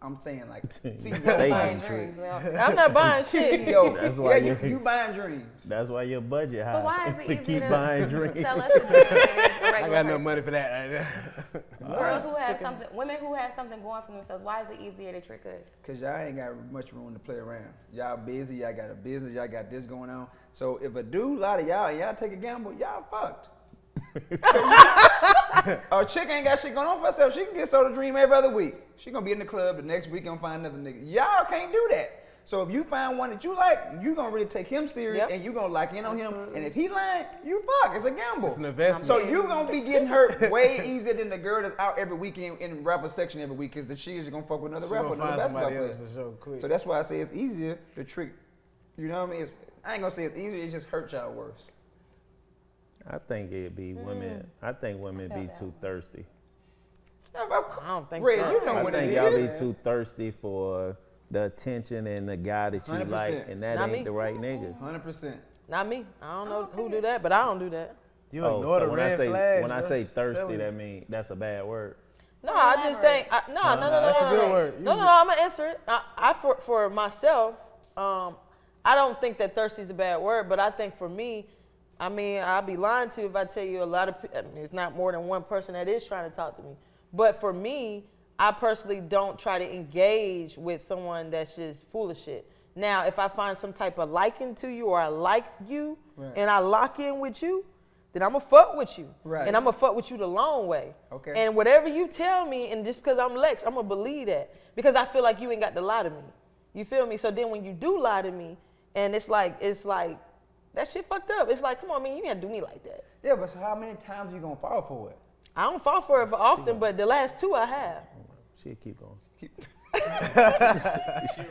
Speaker 2: I'm saying like
Speaker 6: They
Speaker 2: CEO.
Speaker 6: can
Speaker 7: Buying
Speaker 6: trick.
Speaker 7: dreams, well.
Speaker 1: I'm not buying shit.
Speaker 2: CEO.
Speaker 6: That's why
Speaker 2: yeah,
Speaker 6: you-
Speaker 2: you buying dreams.
Speaker 6: That's why your budget high.
Speaker 7: So why is it
Speaker 6: to
Speaker 7: easier
Speaker 6: keep
Speaker 7: to
Speaker 6: buying drinks?
Speaker 7: sell us a dream than it is a
Speaker 8: I
Speaker 7: regular
Speaker 8: got no
Speaker 7: person?
Speaker 8: money for that right there.
Speaker 7: Girls who have something, women who have something going for themselves, why is it easier to trick us?
Speaker 2: Cause y'all ain't got much room to play around. Y'all busy. Y'all got a business. Y'all got this going on. So if a dude lie to y'all and y'all take a gamble, y'all fucked. A chick ain't got shit going on for herself. She can get sold a dream every other week. She gonna be in the club the next week and find another nigga. Y'all can't do that. So if you find one that you like, you gonna really take him serious
Speaker 1: Yep.
Speaker 2: and you gonna lock in on him. And if he lying, you fuck. It's a gamble.
Speaker 8: It's an investment.
Speaker 2: So you gonna be getting hurt way easier than the girl that's out every weekend in rapper section every week, cause the she is gonna fuck with another
Speaker 8: She
Speaker 2: rapper,
Speaker 8: gonna
Speaker 2: another
Speaker 8: find
Speaker 2: basketball
Speaker 8: somebody
Speaker 2: player.
Speaker 8: else for sure, quick.
Speaker 2: So that's why I say it's easier to trick. You know what I mean? I ain't gonna say it's easier. It just hurts y'all worse.
Speaker 6: I think it'd be women. I think women be too thirsty.
Speaker 1: I don't think
Speaker 2: Red,
Speaker 1: so.
Speaker 2: you know
Speaker 6: I
Speaker 2: what it
Speaker 6: think y'all be
Speaker 2: is.
Speaker 6: too thirsty for the attention and the guy that you
Speaker 2: 100%.
Speaker 6: like, and that
Speaker 1: Not
Speaker 6: ain't
Speaker 1: me.
Speaker 6: the right nigga.
Speaker 2: 100%.
Speaker 1: Not me. I don't know who do that, but I don't do that.
Speaker 8: You
Speaker 6: Oh,
Speaker 8: ignore the
Speaker 6: so
Speaker 8: red flags.
Speaker 6: when I
Speaker 8: bro.
Speaker 6: say
Speaker 8: Telling
Speaker 6: thirsty,
Speaker 8: you.
Speaker 6: that mean that's a bad word.
Speaker 1: No, I just think no.
Speaker 8: That's a good word.
Speaker 1: No, I'm gonna answer it. I for myself, I don't think that thirsty is a bad word, but I think for me, I mean, I'd be lying to you if I tell you a lot of. I mean, it's not more than one person that is trying to talk to me. But for me, I personally don't try to engage with someone that's just full of shit. Now, if I find some type of liking to you or I like you
Speaker 2: Right.
Speaker 1: and I lock in with you, then I'm gonna fuck with you.
Speaker 2: Right.
Speaker 1: And I'm gonna fuck with you the long way.
Speaker 2: Okay.
Speaker 1: And whatever you tell me, and just because I'm Lex, I'm gonna believe that because I feel like you ain't got to lie to me. You feel me? So then when you do lie to me, and it's like that shit fucked up. It's like, come on, man, you can't do me like that.
Speaker 2: Yeah, but so how many times you gonna fall for it?
Speaker 1: I don't fall for it often, but the last two I have.
Speaker 6: She'll keep going.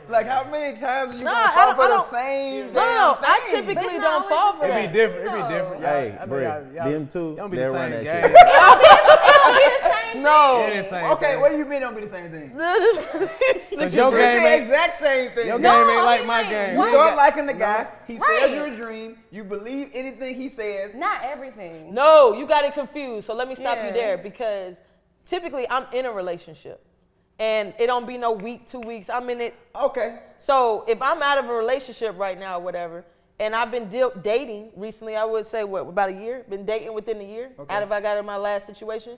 Speaker 2: Like how many times you
Speaker 1: Nah,
Speaker 2: gonna
Speaker 1: I
Speaker 2: fall
Speaker 1: don't-
Speaker 2: for
Speaker 1: I
Speaker 2: the
Speaker 1: don't-
Speaker 2: same
Speaker 1: No,
Speaker 2: damn
Speaker 1: I
Speaker 2: thing?
Speaker 1: typically
Speaker 7: But it's
Speaker 1: don't
Speaker 7: not
Speaker 1: fall
Speaker 7: always
Speaker 1: for
Speaker 7: the
Speaker 8: It
Speaker 1: that.
Speaker 8: be different. It be
Speaker 7: No.
Speaker 8: different.
Speaker 6: Hey,
Speaker 8: I know
Speaker 6: Brie,
Speaker 8: y'all
Speaker 6: them two,
Speaker 8: don't be
Speaker 6: they
Speaker 8: the
Speaker 6: run
Speaker 8: same
Speaker 6: that
Speaker 8: game.
Speaker 6: shit.
Speaker 1: No.
Speaker 8: It ain't the same
Speaker 2: Okay,
Speaker 8: thing.
Speaker 2: what do you mean don't be the same thing?
Speaker 8: Cause your
Speaker 2: It's
Speaker 8: game
Speaker 2: the
Speaker 8: ain't
Speaker 2: exact same thing.
Speaker 8: your
Speaker 2: nigga.
Speaker 8: game ain't
Speaker 7: No,
Speaker 8: like
Speaker 7: it
Speaker 8: my
Speaker 7: ain't.
Speaker 8: game.
Speaker 2: You
Speaker 7: What?
Speaker 2: start liking the guy. He
Speaker 7: Right.
Speaker 2: says you're a dream. You believe anything he says.
Speaker 7: Not everything.
Speaker 1: No, you got it confused. So let me stop you
Speaker 7: Yeah.
Speaker 1: there because typically I'm in a relationship and it don't be no week, 2 weeks. I'm in it.
Speaker 2: Okay.
Speaker 1: So if I'm out of a relationship right now or whatever, and I've been dating recently, I would say about a year, been dating within a year,
Speaker 2: Okay.
Speaker 1: out of I got in my last situation.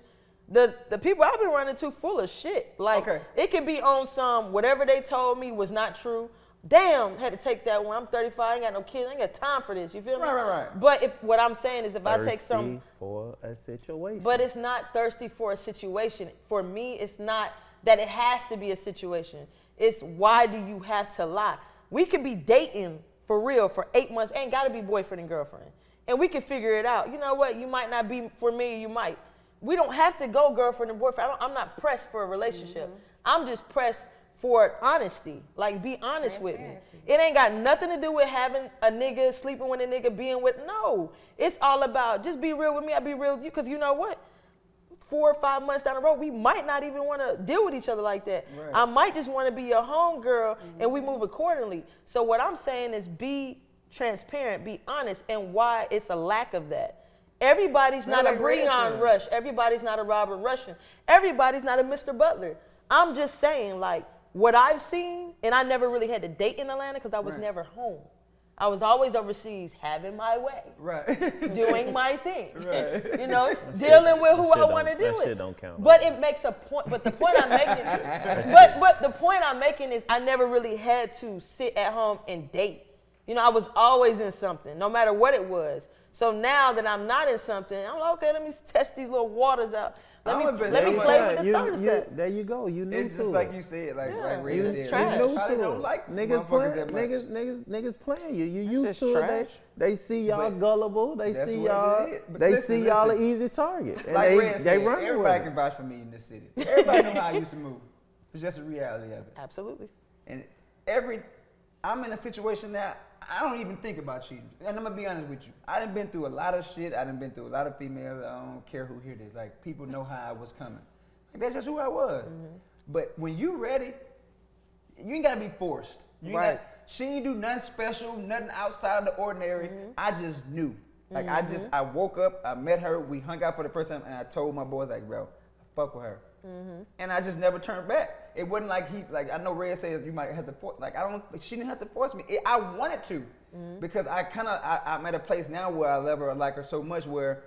Speaker 1: The people I've been running to full of shit. Like
Speaker 2: Okay.
Speaker 1: it could be on some whatever they told me was not true. Damn, had to take that one. I'm 35, I ain't got no kids, I ain't got time for this. You feel me?
Speaker 2: Right.
Speaker 1: But what I'm saying is if I take some
Speaker 6: Thirsty for a situation.
Speaker 1: but it's not thirsty for a situation. For me, it's not that it has to be a situation. It's why do you have to lie? We could be dating for real for 8 months. Ain't got to be boyfriend and girlfriend. And we can figure it out. You know what? You might not be for me, you might. We don't have to go girlfriend and boyfriend. I'm not pressed for a relationship. I'm just pressed for honesty. Like, be honest with me. It ain't got nothing to do with having a nigga, sleeping with a nigga, being with, no. It's all about just be real with me, I'll be real with you. Because you know what? 4 or 5 months down the road, we might not even want to deal with each other like that.
Speaker 2: Right.
Speaker 1: I might just want to be your home girl and we move accordingly. So what I'm saying is be transparent, be honest, and why it's a lack of that. Everybody's not
Speaker 2: like
Speaker 1: a Breon
Speaker 2: Redfern.
Speaker 1: Rush. Everybody's not a Robert Russian. Everybody's not a Mr. Butler. I'm just saying, like, what I've seen, and I never really had to date in Atlanta because I was
Speaker 2: Right.
Speaker 1: never home. I was always overseas, having my way,
Speaker 2: Right.
Speaker 1: doing my thing.
Speaker 2: Right.
Speaker 1: You know, dealing with who
Speaker 6: that shit
Speaker 1: I want to
Speaker 6: don't-
Speaker 1: deal
Speaker 6: that
Speaker 1: with.
Speaker 6: shit don't count.
Speaker 1: But it makes a point. But the point I'm making, but the point I'm making is I never really had to sit at home and date. You know, I was always in something, no matter what it was. So now that I'm not in something, I'm like, okay, let me test these little waters out. Let
Speaker 2: I'm a
Speaker 1: me
Speaker 2: bitch.
Speaker 1: let me
Speaker 2: Yeah,
Speaker 1: play with the third set.
Speaker 6: There you go. You knew
Speaker 2: It's
Speaker 6: to
Speaker 2: just like
Speaker 6: it.
Speaker 2: you said, like
Speaker 1: Yeah,
Speaker 2: like Ray
Speaker 1: it's
Speaker 2: said.
Speaker 1: trash.
Speaker 2: You
Speaker 6: You
Speaker 2: probably
Speaker 6: knew to
Speaker 2: don't
Speaker 6: it.
Speaker 2: like
Speaker 6: Niggas
Speaker 2: motherfuckers
Speaker 6: playing.
Speaker 2: that much.
Speaker 6: Niggas playing you. You
Speaker 1: That's
Speaker 6: used
Speaker 1: just
Speaker 6: to it.
Speaker 1: trash.
Speaker 6: They see y'all
Speaker 2: But
Speaker 6: gullible. They
Speaker 2: that's
Speaker 6: see
Speaker 2: what
Speaker 6: y'all.
Speaker 2: it is. But
Speaker 6: They
Speaker 2: listen,
Speaker 6: see y'all an
Speaker 2: listen.
Speaker 6: easy target, and
Speaker 2: Like Red
Speaker 6: they
Speaker 2: said,
Speaker 6: run with
Speaker 2: everybody
Speaker 6: it.
Speaker 2: can vouch for me in this city. Everybody know how I used to move. It's just a reality of it.
Speaker 1: Absolutely.
Speaker 2: And I'm in a situation now, I don't even think about cheating. And I'm gonna be honest with you. I done been through a lot of shit. I done been through a lot of females. I don't care who hear this. Like, people know how I was coming. Like, that's just who I was. But when you ready, you ain't gotta be forced. You ain't
Speaker 1: Right.
Speaker 2: she ain't do nothing special, nothing outside of the ordinary. I just knew. Like, I woke up, I met her, we hung out for the first time, and I told my boys, like, bro, I fuck with her. And I just never turned back. It wasn't like I know Red says you might have to force, like, she didn't have to force me. I wanted to, because I'm at a place now where I love her, I like her so much where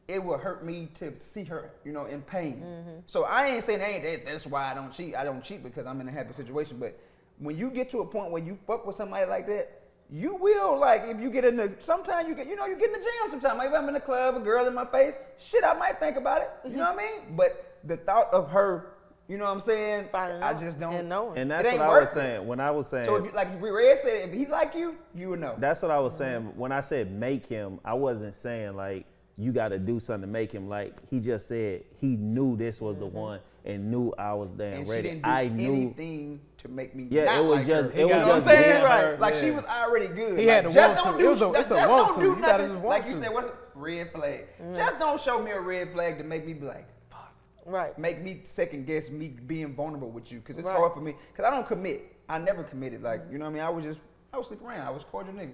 Speaker 2: it would hurt me to see her, in pain. So I ain't saying that's why I don't cheat. I don't cheat because I'm in a happy situation. But when you get to a point where you fuck with somebody like that, you will, like, if you get in the, sometimes you get in the jam sometimes. Maybe I'm in the club, a girl in my face, shit, I might think about it. You know what I mean? But the thought of her, you know what I'm saying? I just don't.
Speaker 1: And knowing.
Speaker 6: And
Speaker 2: It
Speaker 6: that's
Speaker 2: ain't
Speaker 6: what I was
Speaker 2: worth it.
Speaker 6: saying. When I was saying,
Speaker 2: So, if you, like Red said, if he like you, you would know.
Speaker 6: that's what I was saying. When I said make him, I wasn't saying like you got to do something to make him. Like, he just said he knew this was the one and knew I was damn
Speaker 2: And
Speaker 6: ready.
Speaker 2: she didn't do
Speaker 6: I knew.
Speaker 2: anything to make me
Speaker 6: Yeah,
Speaker 2: not
Speaker 6: it was
Speaker 2: like
Speaker 6: just
Speaker 2: her.
Speaker 6: it
Speaker 2: You
Speaker 6: was
Speaker 2: know what I'm
Speaker 6: just
Speaker 2: saying?
Speaker 6: being her.
Speaker 2: Like, she was already good.
Speaker 8: He
Speaker 2: Like,
Speaker 8: had to
Speaker 2: just
Speaker 8: want
Speaker 2: don't
Speaker 8: to.
Speaker 2: do-
Speaker 8: It was a-
Speaker 2: just
Speaker 8: it's a
Speaker 2: don't
Speaker 8: want to.
Speaker 2: do
Speaker 8: You gotta
Speaker 2: nothing.
Speaker 8: just
Speaker 2: Like
Speaker 8: want
Speaker 2: you
Speaker 8: to.
Speaker 2: said, what's a red flag? Just don't show me a red flag to make me be like, fuck.
Speaker 1: Right.
Speaker 2: Make me second guess me being vulnerable with you, because it's
Speaker 1: Right.
Speaker 2: hard for me. Because I don't commit. I never committed. Like, you know what I mean? I was sleeping around. I was a cordial nigga.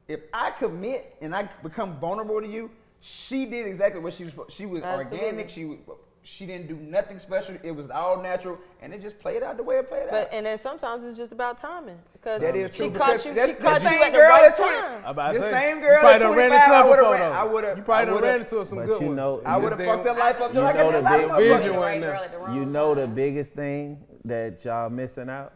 Speaker 2: If I commit and I become vulnerable to you, she did exactly what she was. She was
Speaker 1: Absolutely.
Speaker 2: organic. She didn't do nothing special. It was all natural, and it just played out the way it played out.
Speaker 1: And then sometimes it's just about timing because
Speaker 2: That is
Speaker 1: she
Speaker 2: true.
Speaker 1: caught you.
Speaker 2: That's
Speaker 1: She caught
Speaker 2: the
Speaker 1: you
Speaker 2: same
Speaker 1: at the
Speaker 2: girl
Speaker 1: right
Speaker 2: at 20.
Speaker 1: time.
Speaker 8: I'm about to
Speaker 2: This
Speaker 8: say,
Speaker 2: same
Speaker 8: you
Speaker 2: girl
Speaker 8: probably
Speaker 2: at
Speaker 8: done
Speaker 2: 25,
Speaker 8: ran into her
Speaker 2: I would've
Speaker 8: before,
Speaker 2: ran-
Speaker 8: though.
Speaker 2: I would've-
Speaker 8: You probably
Speaker 2: I
Speaker 8: done
Speaker 2: would've-
Speaker 8: ran into some
Speaker 6: But
Speaker 8: good
Speaker 6: you
Speaker 8: ones.
Speaker 6: know-
Speaker 2: I would have
Speaker 8: Just
Speaker 2: fucked her life up
Speaker 6: You
Speaker 2: just like
Speaker 6: know
Speaker 2: I did
Speaker 6: the
Speaker 2: a lot of
Speaker 6: big-
Speaker 2: motherfuckers.
Speaker 8: vision
Speaker 7: The
Speaker 8: right
Speaker 7: right
Speaker 8: now.
Speaker 7: girl at the wrong
Speaker 6: You know the
Speaker 7: time.
Speaker 6: biggest thing that y'all missing out?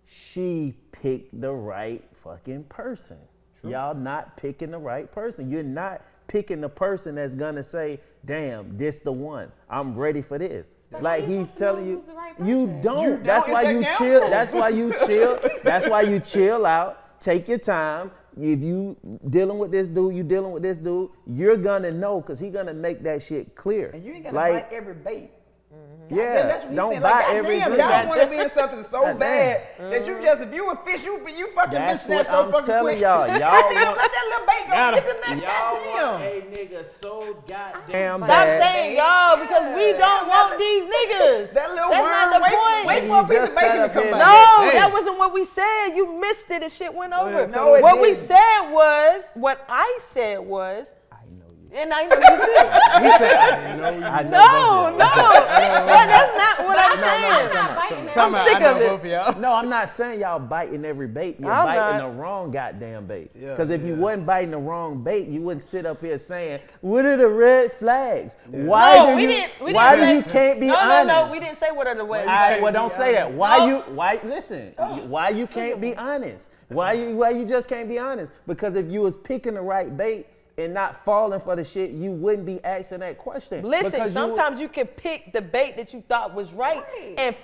Speaker 6: She picked the right fucking person. Y'all not picking the right person. You're not picking the person that's gonna say, damn, this the one. I'm ready for this.
Speaker 7: But
Speaker 6: Like,
Speaker 7: how you
Speaker 6: he's
Speaker 7: supposed to know
Speaker 6: telling you,
Speaker 7: who's the right
Speaker 6: you
Speaker 7: person?
Speaker 6: don't.
Speaker 2: You
Speaker 6: That's
Speaker 2: don't.
Speaker 6: why
Speaker 2: It's
Speaker 6: you
Speaker 2: a
Speaker 6: chill.
Speaker 2: gamble.
Speaker 6: That's why you chill. That's why you chill out. Take your time. If you dealing with this dude, you dealing with this dude, you're gonna know, because he gonna make that shit clear.
Speaker 2: And you ain't gotta
Speaker 6: like,
Speaker 2: bite every bait.
Speaker 6: yeah,
Speaker 2: That's what he
Speaker 6: don't
Speaker 2: said.
Speaker 6: buy
Speaker 2: Like,
Speaker 6: every
Speaker 2: goddamn,
Speaker 6: drink.
Speaker 2: y'all want to be in something so
Speaker 6: Goddamn.
Speaker 2: bad that you just, if you a fish, you fucking been
Speaker 6: That's
Speaker 2: snatched
Speaker 6: what
Speaker 2: so
Speaker 6: I'm
Speaker 2: fucking
Speaker 6: telling
Speaker 2: quick.
Speaker 6: y'all.
Speaker 2: Let
Speaker 6: Y'all
Speaker 2: that
Speaker 6: want-
Speaker 2: little bait go get the next
Speaker 6: Y'all want
Speaker 2: goddamn.
Speaker 6: a nigga so goddamn
Speaker 1: Stop
Speaker 6: bad.
Speaker 1: saying y'all because we don't want these niggas.
Speaker 2: That little
Speaker 1: That's
Speaker 2: worm,
Speaker 1: not the point.
Speaker 2: wait
Speaker 6: You
Speaker 2: for a piece
Speaker 6: just
Speaker 2: of bacon
Speaker 6: sat
Speaker 2: to
Speaker 6: up
Speaker 2: come
Speaker 6: here
Speaker 2: back.
Speaker 1: No,
Speaker 8: Damn.
Speaker 1: that wasn't what we said. You missed it and shit went over.
Speaker 8: ahead,
Speaker 2: tell us.
Speaker 1: What
Speaker 2: No,
Speaker 1: we
Speaker 2: it didn't.
Speaker 1: said was, what I said was,
Speaker 6: I know you.
Speaker 1: and I know you too.
Speaker 8: He said, I know you.
Speaker 6: I know
Speaker 1: No,
Speaker 6: both
Speaker 1: no,
Speaker 6: of y'all.
Speaker 1: that's not what I'm
Speaker 7: I'm
Speaker 1: saying.
Speaker 7: not biting it.
Speaker 8: Time
Speaker 1: I'm
Speaker 8: out,
Speaker 1: sick
Speaker 8: I know
Speaker 1: of it.
Speaker 8: both of y'all.
Speaker 6: No, I'm not saying y'all biting every bait. You're
Speaker 1: I'm
Speaker 6: biting
Speaker 1: not.
Speaker 6: the wrong goddamn bait.
Speaker 8: Yeah,
Speaker 6: Because if you
Speaker 8: yeah.
Speaker 6: wasn't biting the wrong bait, you wouldn't sit up here saying, "What are the red flags? Why
Speaker 1: No,
Speaker 6: do
Speaker 1: we
Speaker 6: you?
Speaker 1: didn't. We
Speaker 6: why
Speaker 1: didn't
Speaker 6: do
Speaker 1: say,
Speaker 6: you can't be
Speaker 1: no,
Speaker 6: honest?"
Speaker 1: No, we didn't say what are the ways.
Speaker 6: All right, well, don't say that. Why
Speaker 1: No.
Speaker 6: you? Why listen? Why you can't be honest? Why you just can't be honest? Because if you was picking the right bait and not falling for the shit, you wouldn't be asking that question.
Speaker 1: Listen,
Speaker 6: Because
Speaker 1: sometimes you can pick the bait that you thought was right,
Speaker 7: Right.
Speaker 1: and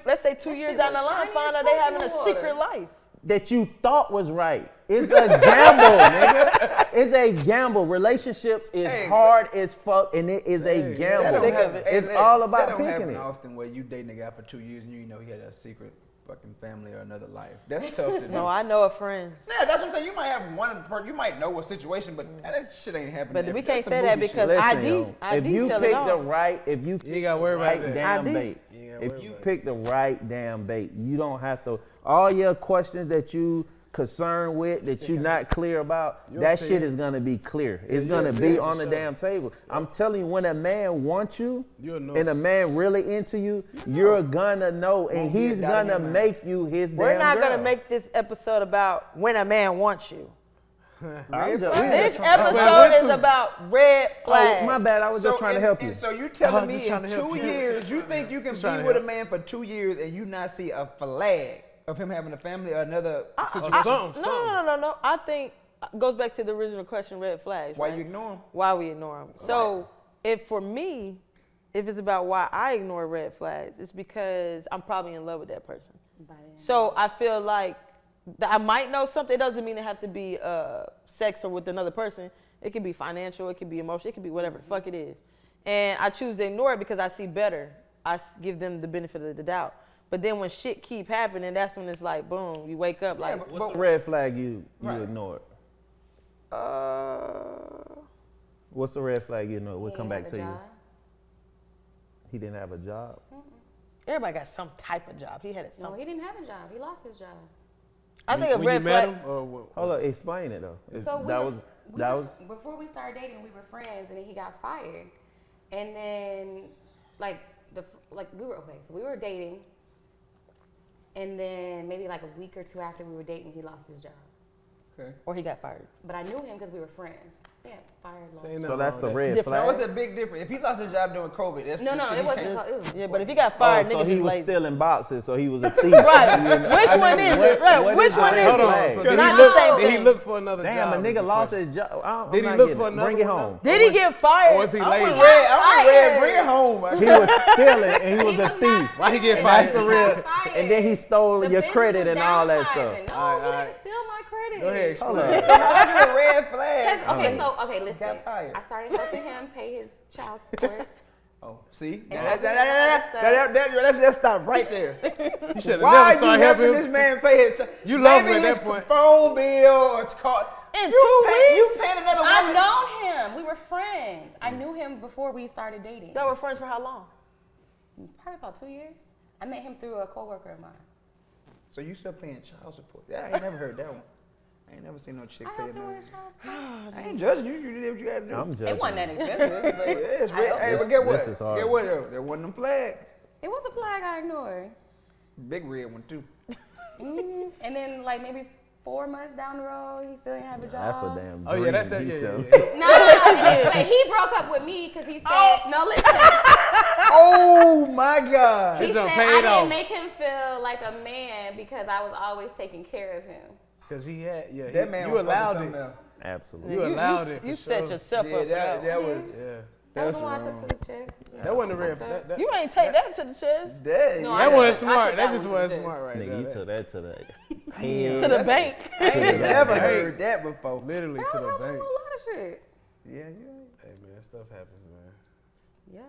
Speaker 1: let's say 2 years
Speaker 7: shit
Speaker 1: down the
Speaker 7: was
Speaker 1: line,
Speaker 7: shiny
Speaker 1: find
Speaker 7: as
Speaker 1: out they
Speaker 7: fuck
Speaker 1: having
Speaker 7: in
Speaker 1: a
Speaker 7: the water.
Speaker 1: secret life.
Speaker 6: that you thought was right. It's a gamble, nigga. It's a gamble. Relationships is
Speaker 2: Hey,
Speaker 6: hard as fuck, and it is a gamble.
Speaker 1: Sick of it.
Speaker 6: It's all about
Speaker 2: that don't
Speaker 6: picking
Speaker 2: happen
Speaker 6: it.
Speaker 2: often where you dating a guy for 2 years and you know he had a secret fucking family or another life. That's tough to do.
Speaker 1: No, I know a friend,
Speaker 2: Yeah, that's what I'm saying. You might have one person, you might know a situation, but that shit ain't happening.
Speaker 1: but we
Speaker 2: every-
Speaker 1: can't
Speaker 2: that's some
Speaker 1: say that
Speaker 2: movie shit.
Speaker 1: because
Speaker 6: Listen,
Speaker 1: ID,
Speaker 6: yo,
Speaker 1: ID
Speaker 6: if you
Speaker 1: tell it
Speaker 6: pick
Speaker 1: all.
Speaker 6: the right, if you
Speaker 8: You ain't gotta worry about
Speaker 6: right
Speaker 8: that.
Speaker 6: damn
Speaker 1: ID.
Speaker 6: bait,
Speaker 8: You ain't gotta
Speaker 6: if
Speaker 8: worry
Speaker 6: you
Speaker 8: about
Speaker 6: pick the right damn bait, you don't have to. All your questions that you concerned with that you're not clear about,
Speaker 8: You'll
Speaker 6: that
Speaker 8: see
Speaker 6: shit
Speaker 8: it.
Speaker 6: is gonna be clear. It's
Speaker 8: you'll
Speaker 6: gonna
Speaker 8: see
Speaker 6: be
Speaker 8: it for
Speaker 6: on the
Speaker 8: sure.
Speaker 6: damn table. I'm telling you, when a man wants you,
Speaker 8: You'll know.
Speaker 6: and a man really into you, you're gonna know, and
Speaker 2: Won't be a
Speaker 6: he's
Speaker 2: doubt in
Speaker 6: gonna
Speaker 2: your mind.
Speaker 6: make you his damn
Speaker 1: We're not
Speaker 6: girl.
Speaker 1: gonna make this episode about when a man wants you.
Speaker 6: I'm just- we
Speaker 1: This
Speaker 6: just trying-
Speaker 1: episode
Speaker 8: went
Speaker 1: is
Speaker 8: to.
Speaker 1: about red flags.
Speaker 6: Oh, my bad. I was just trying to help you.
Speaker 2: And so you telling
Speaker 8: was just
Speaker 2: me
Speaker 8: trying
Speaker 2: in
Speaker 8: to help
Speaker 2: 2
Speaker 8: you.
Speaker 2: years, you think you can
Speaker 8: Just trying
Speaker 2: be
Speaker 8: to
Speaker 2: with a
Speaker 8: help.
Speaker 2: man for 2 years and you not see a flag of him having a family or another situation?
Speaker 8: Something.
Speaker 1: No. I think goes back to the original question, red flags.
Speaker 2: Why
Speaker 1: right?
Speaker 2: you ignore him?
Speaker 1: Why we ignore them. So for me, if it's about why I ignore red flags, it's because I'm probably in love with that person. So I feel like I might know something. It doesn't mean it have to be sex or with another person. It could be financial. It could be emotional. It could be whatever the fuck it is. And I choose to ignore it because I see better. I give them the benefit of the doubt. But then when shit keep happening, that's when it's like, boom, you wake up like.
Speaker 6: What's the red flag you ignored? What's the red flag you ignored? We'll come back to you. He didn't have a job?
Speaker 1: Everybody got some type of job. He had it.
Speaker 7: No, he didn't have a job. He lost his job.
Speaker 1: I think a
Speaker 8: when
Speaker 1: red
Speaker 8: you met
Speaker 1: flag.
Speaker 8: him, or what?
Speaker 6: Hold on, explain it though.
Speaker 7: So
Speaker 6: That was
Speaker 7: before we started dating, we were friends, and then he got fired. And then, we were dating, and then maybe like a week or two after we were dating, he lost his job.
Speaker 2: Okay.
Speaker 1: Or he got fired.
Speaker 7: But I knew him because we were friends. Yeah, fired. Lost.
Speaker 6: So that's the red
Speaker 1: Different.
Speaker 2: Now,
Speaker 6: flag.
Speaker 2: what's a big difference? If he lost his job during COVID, that's
Speaker 7: No,
Speaker 2: the shit
Speaker 7: it
Speaker 2: he
Speaker 7: wasn't.
Speaker 2: can't-
Speaker 7: It was
Speaker 1: Yeah, but if he got fired,
Speaker 6: so
Speaker 1: niggas
Speaker 6: he
Speaker 1: just
Speaker 6: was
Speaker 1: lazy.
Speaker 6: stealing boxes, so he was a thief.
Speaker 1: Right. Which one is it? Right.
Speaker 6: what
Speaker 1: Which
Speaker 6: is the
Speaker 1: one
Speaker 6: red
Speaker 1: is
Speaker 8: Hold
Speaker 1: it?
Speaker 8: on.
Speaker 6: flag?
Speaker 8: So
Speaker 1: Did
Speaker 8: did
Speaker 1: he
Speaker 8: he
Speaker 1: look-
Speaker 8: look? Did he look for another
Speaker 6: Damn,
Speaker 8: job?
Speaker 6: a
Speaker 8: is the
Speaker 6: nigga lost
Speaker 8: question.
Speaker 6: his job.
Speaker 8: Did he
Speaker 6: I'm
Speaker 8: look
Speaker 6: not
Speaker 8: for
Speaker 6: getting it.
Speaker 8: another
Speaker 6: Bring it
Speaker 8: one?
Speaker 6: home.
Speaker 1: Did he get fired?
Speaker 8: Or was he
Speaker 2: I
Speaker 8: lazy?
Speaker 2: want red. I want red. Bring it home.
Speaker 6: He was stealing and he was a thief.
Speaker 8: Why he get
Speaker 6: And that's
Speaker 8: fired?
Speaker 6: the real. And then he stole your credit and all that stuff.
Speaker 7: No,
Speaker 8: All
Speaker 7: he
Speaker 8: right.
Speaker 7: didn't steal my credit.
Speaker 8: Go ahead,
Speaker 6: Hold
Speaker 8: explain.
Speaker 6: up.
Speaker 2: So how's it a red flag?
Speaker 7: Listen.
Speaker 2: Got fired.
Speaker 7: I started helping him pay his child support.
Speaker 2: Oh, see?
Speaker 7: And
Speaker 2: Let's just stop right there.
Speaker 8: You should have
Speaker 2: Why
Speaker 8: never
Speaker 2: are you
Speaker 8: started
Speaker 2: helping
Speaker 8: helping
Speaker 2: this
Speaker 8: him.
Speaker 2: man pay his?
Speaker 8: You love him
Speaker 2: Maybe
Speaker 8: at that
Speaker 2: his
Speaker 8: point.
Speaker 2: phone bill or it's called.
Speaker 1: In 2
Speaker 2: You
Speaker 1: weeks?
Speaker 2: paying another
Speaker 7: I've
Speaker 2: woman?
Speaker 7: known him. We were friends. I knew him before we started dating.
Speaker 1: Y'all were friends for how long?
Speaker 7: Probably about 2 years. I met him through a coworker of mine.
Speaker 2: So you still paying child support? Yeah, I ain't never heard that one. I ain't never seen no chick
Speaker 7: I
Speaker 2: pay
Speaker 7: helped him
Speaker 2: no.
Speaker 7: with his child support.
Speaker 2: I ain't judging you. You did what you got to do.
Speaker 6: I'm judging.
Speaker 7: It wasn't that expensive, but
Speaker 2: Yeah, it's
Speaker 7: I
Speaker 2: red.
Speaker 7: helped
Speaker 2: Hey,
Speaker 7: him.
Speaker 2: but get what?
Speaker 6: This is hard.
Speaker 2: Get what? There wasn't them flags.
Speaker 7: It was a flag I ignored.
Speaker 2: Big red one too.
Speaker 7: And then like maybe 4 months down the road, he still didn't have a job.
Speaker 6: That's a damn dream.
Speaker 8: Oh yeah, that's that.
Speaker 6: he
Speaker 8: Yeah,
Speaker 6: said.
Speaker 8: yeah.
Speaker 7: No. But he broke up with me because he said, no, listen.
Speaker 2: Oh my God.
Speaker 7: He
Speaker 8: He's
Speaker 7: said
Speaker 8: gonna
Speaker 7: I
Speaker 8: pay it
Speaker 7: didn't
Speaker 8: off.
Speaker 7: make him feel like a man because I was always taking care of him.
Speaker 8: Because he had, yeah.
Speaker 2: That man
Speaker 8: you
Speaker 2: was fucking
Speaker 8: allowed
Speaker 2: something
Speaker 8: it.
Speaker 2: else.
Speaker 6: Absolutely.
Speaker 8: You allowed it.
Speaker 1: You
Speaker 8: for
Speaker 1: set
Speaker 8: sure.
Speaker 1: yourself
Speaker 2: Yeah,
Speaker 1: up for that.
Speaker 2: that was.
Speaker 8: Yeah.
Speaker 7: That's
Speaker 2: That's
Speaker 7: the one I
Speaker 2: wrong.
Speaker 7: took to the chest.
Speaker 8: That wasn't a red. That,
Speaker 1: You ain't take that to the chest.
Speaker 2: That.
Speaker 7: No,
Speaker 2: yeah.
Speaker 8: that
Speaker 7: I
Speaker 8: wasn't
Speaker 7: took- I
Speaker 8: smart.
Speaker 7: took
Speaker 8: That
Speaker 7: that
Speaker 8: just
Speaker 7: one
Speaker 8: wasn't
Speaker 7: to
Speaker 8: smart right
Speaker 6: Nigga,
Speaker 8: there.
Speaker 6: you took that to the
Speaker 1: To the bank.
Speaker 2: I ain't never
Speaker 8: Hey.
Speaker 2: heard that before.
Speaker 8: Literally
Speaker 7: That
Speaker 8: to
Speaker 7: was
Speaker 8: the
Speaker 7: how I
Speaker 8: bank.
Speaker 7: do a lot of shit.
Speaker 2: Yeah, yeah.
Speaker 8: Hey man, stuff happens, man.
Speaker 7: Yeah.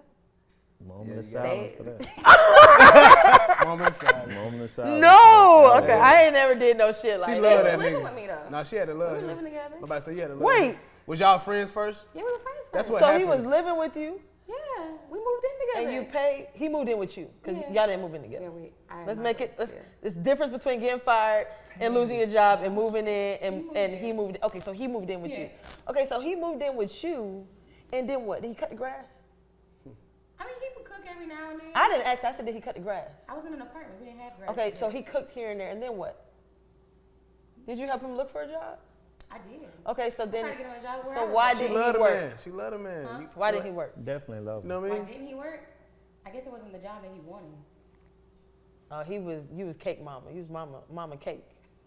Speaker 6: Moment
Speaker 2: Yeah,
Speaker 6: of
Speaker 2: you
Speaker 6: silence
Speaker 7: got
Speaker 6: for
Speaker 7: it.
Speaker 6: that.
Speaker 8: Moment of silence.
Speaker 6: Moment of silence.
Speaker 1: No. Okay, I ain't never did no shit like
Speaker 8: She
Speaker 1: that.
Speaker 8: loved
Speaker 7: He
Speaker 8: that
Speaker 7: was living
Speaker 8: nigga.
Speaker 7: with me though.
Speaker 8: No, she had to love
Speaker 7: We were
Speaker 8: him.
Speaker 7: living together.
Speaker 8: Nobody said you had to love
Speaker 1: Wait.
Speaker 8: him. Was y'all friends first?
Speaker 7: Yeah, we were friends first.
Speaker 8: That's what
Speaker 1: So
Speaker 8: happens.
Speaker 1: he was living with you,
Speaker 7: Yeah, we moved in together.
Speaker 1: and you paid. He moved in with you because
Speaker 7: Yeah.
Speaker 1: y'all didn't move in together.
Speaker 7: Yeah,
Speaker 1: Let's make it. It's the difference between getting fired and losing your job and moving in, and he moved. Okay, so he moved in with you. Okay, so he moved in with you, and then what? Did he cut the grass?
Speaker 7: I mean, he would cook every now and then.
Speaker 1: I didn't ask. I said, did he cut the grass?
Speaker 7: I was in an apartment. We didn't have grass.
Speaker 1: Okay, so he cooked here and there, and then what? Did you help him look for a job?
Speaker 7: I did.
Speaker 1: Okay, so
Speaker 7: I
Speaker 1: then,
Speaker 7: tried to get him a job
Speaker 1: so
Speaker 7: wherever.
Speaker 1: why
Speaker 8: She
Speaker 1: didn't
Speaker 8: loved
Speaker 1: he
Speaker 8: a
Speaker 1: work?
Speaker 8: man. She loved a man.
Speaker 7: Huh?
Speaker 8: You-
Speaker 1: Why didn't he work?
Speaker 6: Definitely love
Speaker 8: You know
Speaker 6: him.
Speaker 8: what I
Speaker 7: Why
Speaker 8: mean?
Speaker 7: didn't he work? I guess it wasn't the job that he wanted.
Speaker 1: You was cake mama. You was mama cake.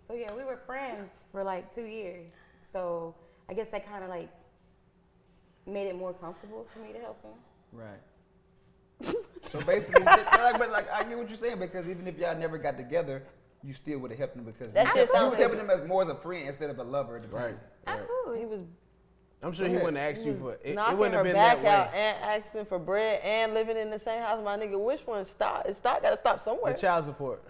Speaker 7: So yeah, we were friends for like 2 years. So I guess that kind of like made it more comfortable for me to help him.
Speaker 2: Right. So basically, but I get what you're saying because even if y'all never got together, you still would have helped him because
Speaker 1: That
Speaker 2: you
Speaker 1: shit
Speaker 2: was
Speaker 1: sounds
Speaker 2: helping him as more as a friend instead of a lover at the time.
Speaker 8: Right.
Speaker 7: Absolutely.
Speaker 1: He was
Speaker 8: I'm sure he wouldn't have asked you for it. It
Speaker 1: knocking
Speaker 8: wouldn't
Speaker 1: her
Speaker 8: have been
Speaker 1: back
Speaker 8: that
Speaker 1: out
Speaker 8: way.
Speaker 1: and asking for bread and living in the same house. My nigga, which one stop? It stop. Gotta stop somewhere.
Speaker 8: The child support.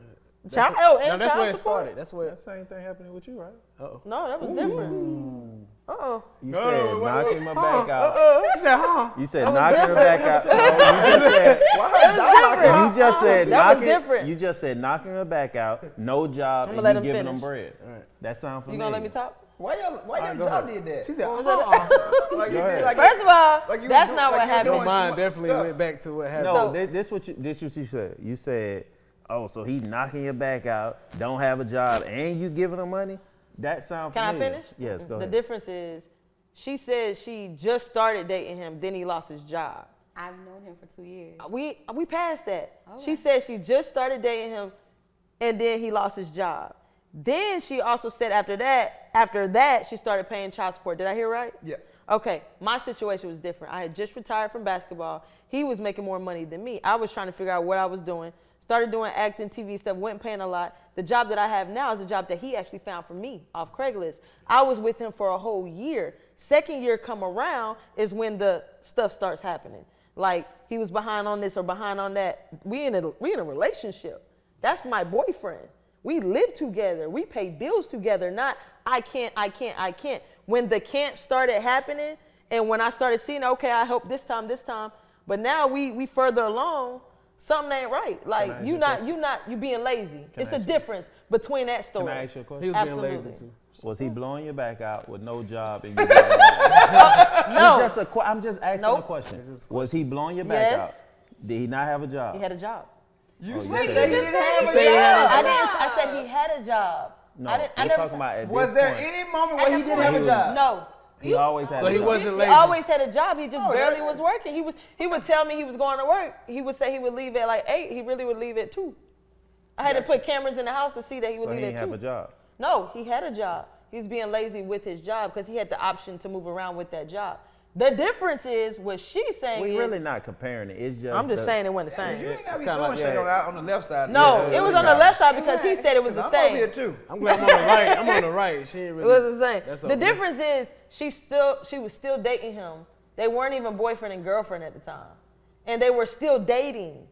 Speaker 1: Child-
Speaker 8: That's what-
Speaker 1: and
Speaker 8: that's where
Speaker 1: child
Speaker 8: it
Speaker 1: support?
Speaker 8: started. That's where.
Speaker 6: That same thing happening with you, right?
Speaker 8: Uh-oh.
Speaker 1: No, that was different. Uh-oh.
Speaker 6: You said knocking my back out.
Speaker 2: He said, huh?
Speaker 6: You said
Speaker 1: was
Speaker 6: knocking her
Speaker 1: different.
Speaker 6: back out. No, you just said.
Speaker 2: Why her job like that?
Speaker 6: You just said
Speaker 1: That was
Speaker 6: knocking.
Speaker 1: different.
Speaker 6: You just said knocking her back out, no job,
Speaker 1: I'ma
Speaker 6: and
Speaker 1: let
Speaker 6: you
Speaker 1: him
Speaker 6: giving
Speaker 1: finish.
Speaker 6: them bread.
Speaker 8: Right.
Speaker 6: That sound
Speaker 1: You
Speaker 6: familiar.
Speaker 1: gonna let me talk?
Speaker 2: Why your
Speaker 6: Alright, go
Speaker 2: job
Speaker 6: ahead.
Speaker 2: did that?
Speaker 8: She said,
Speaker 1: What was
Speaker 8: uh-uh.
Speaker 2: Like you
Speaker 6: Go
Speaker 2: did,
Speaker 6: ahead.
Speaker 2: like
Speaker 1: First of all,
Speaker 2: like you
Speaker 1: that's
Speaker 2: was
Speaker 1: not
Speaker 2: doing-
Speaker 1: what
Speaker 2: like you
Speaker 1: happened.
Speaker 8: Your
Speaker 2: doing
Speaker 8: mind
Speaker 2: smart
Speaker 8: definitely
Speaker 2: stuff.
Speaker 8: went back to what happened.
Speaker 6: No,
Speaker 1: So-
Speaker 6: this what you said. You said, oh, so he knocking your back out, don't have a job, and you giving him money? That sound
Speaker 1: Can I
Speaker 6: familiar.
Speaker 1: finish?
Speaker 6: Yes, go
Speaker 1: The
Speaker 6: ahead.
Speaker 1: difference is, she said she just started dating him, then he lost his job.
Speaker 7: I've known him for 2 years.
Speaker 1: We passed that.
Speaker 7: Okay.
Speaker 1: She said she just started dating him, and then he lost his job. Then she also said after that she started paying child support. Did I hear right?
Speaker 2: Yeah.
Speaker 1: Okay, my situation was different. I had just retired from basketball. He was making more money than me. I was trying to figure out what I was doing. Started doing acting, TV stuff, wasn't paying a lot. The job that I have now is a job that he actually found for me off Craigslist. I was with him for a whole year. Second year come around is when the stuff starts happening. Like he was behind on this or behind on that. We in a relationship. That's my boyfriend. We live together. We pay bills together. Not I can't. When the can't started happening, and when I started seeing, okay, I hope this time. But now we further along. Something ain't right. Like you being lazy. It's a difference between that story.
Speaker 6: Can I ask you a question?
Speaker 8: He was being lazy too.
Speaker 6: Was he blowing your back out with no job? And
Speaker 1: No.
Speaker 6: I'm just asking a question. Was he blowing your back out? Did he not have a job?
Speaker 1: He had a job.
Speaker 2: You
Speaker 6: Oh,
Speaker 2: said
Speaker 6: you
Speaker 2: he
Speaker 6: said
Speaker 2: didn't
Speaker 6: he
Speaker 2: have a
Speaker 1: I said he had a job.
Speaker 6: No,
Speaker 1: I
Speaker 6: we're
Speaker 1: never
Speaker 6: talking
Speaker 1: said-
Speaker 6: about at
Speaker 2: Was
Speaker 6: this
Speaker 2: there
Speaker 6: point.
Speaker 2: any moment where he didn't have a
Speaker 6: was-
Speaker 2: job?
Speaker 1: No.
Speaker 6: He always had
Speaker 8: So
Speaker 6: a
Speaker 8: he
Speaker 6: job.
Speaker 8: wasn't
Speaker 1: He
Speaker 8: lazy.
Speaker 1: always had a job. He just
Speaker 2: Oh,
Speaker 1: barely
Speaker 2: that-
Speaker 1: was working. He would tell me he was going to work. He would say he would leave at like 8. He really would leave at 2. I had to put cameras in the house to see that he would
Speaker 6: So he
Speaker 1: leave
Speaker 6: didn't
Speaker 1: at
Speaker 6: have
Speaker 1: 2.
Speaker 6: a job.
Speaker 1: No, he had a job. He was being lazy with his job because he had the option to move around with that job. The difference is what she's saying
Speaker 6: We
Speaker 1: is,
Speaker 6: really not comparing it. It's just
Speaker 1: I'm just saying it wasn't the same.
Speaker 2: You ain't gotta
Speaker 8: It's
Speaker 2: be
Speaker 8: kinda
Speaker 2: doing
Speaker 8: like-
Speaker 2: shit
Speaker 8: yeah.
Speaker 2: on the left side.
Speaker 1: No, it was on the left side because he said it was the
Speaker 2: I'm over here
Speaker 1: same.
Speaker 2: too.
Speaker 8: I'm glad I'm on the right. I'm on the right. She ain't
Speaker 1: It
Speaker 8: really.
Speaker 1: was the same.
Speaker 8: That's
Speaker 1: The
Speaker 8: okay.
Speaker 1: difference is she was still dating him. They weren't even boyfriend and girlfriend at the time. And they were still dating.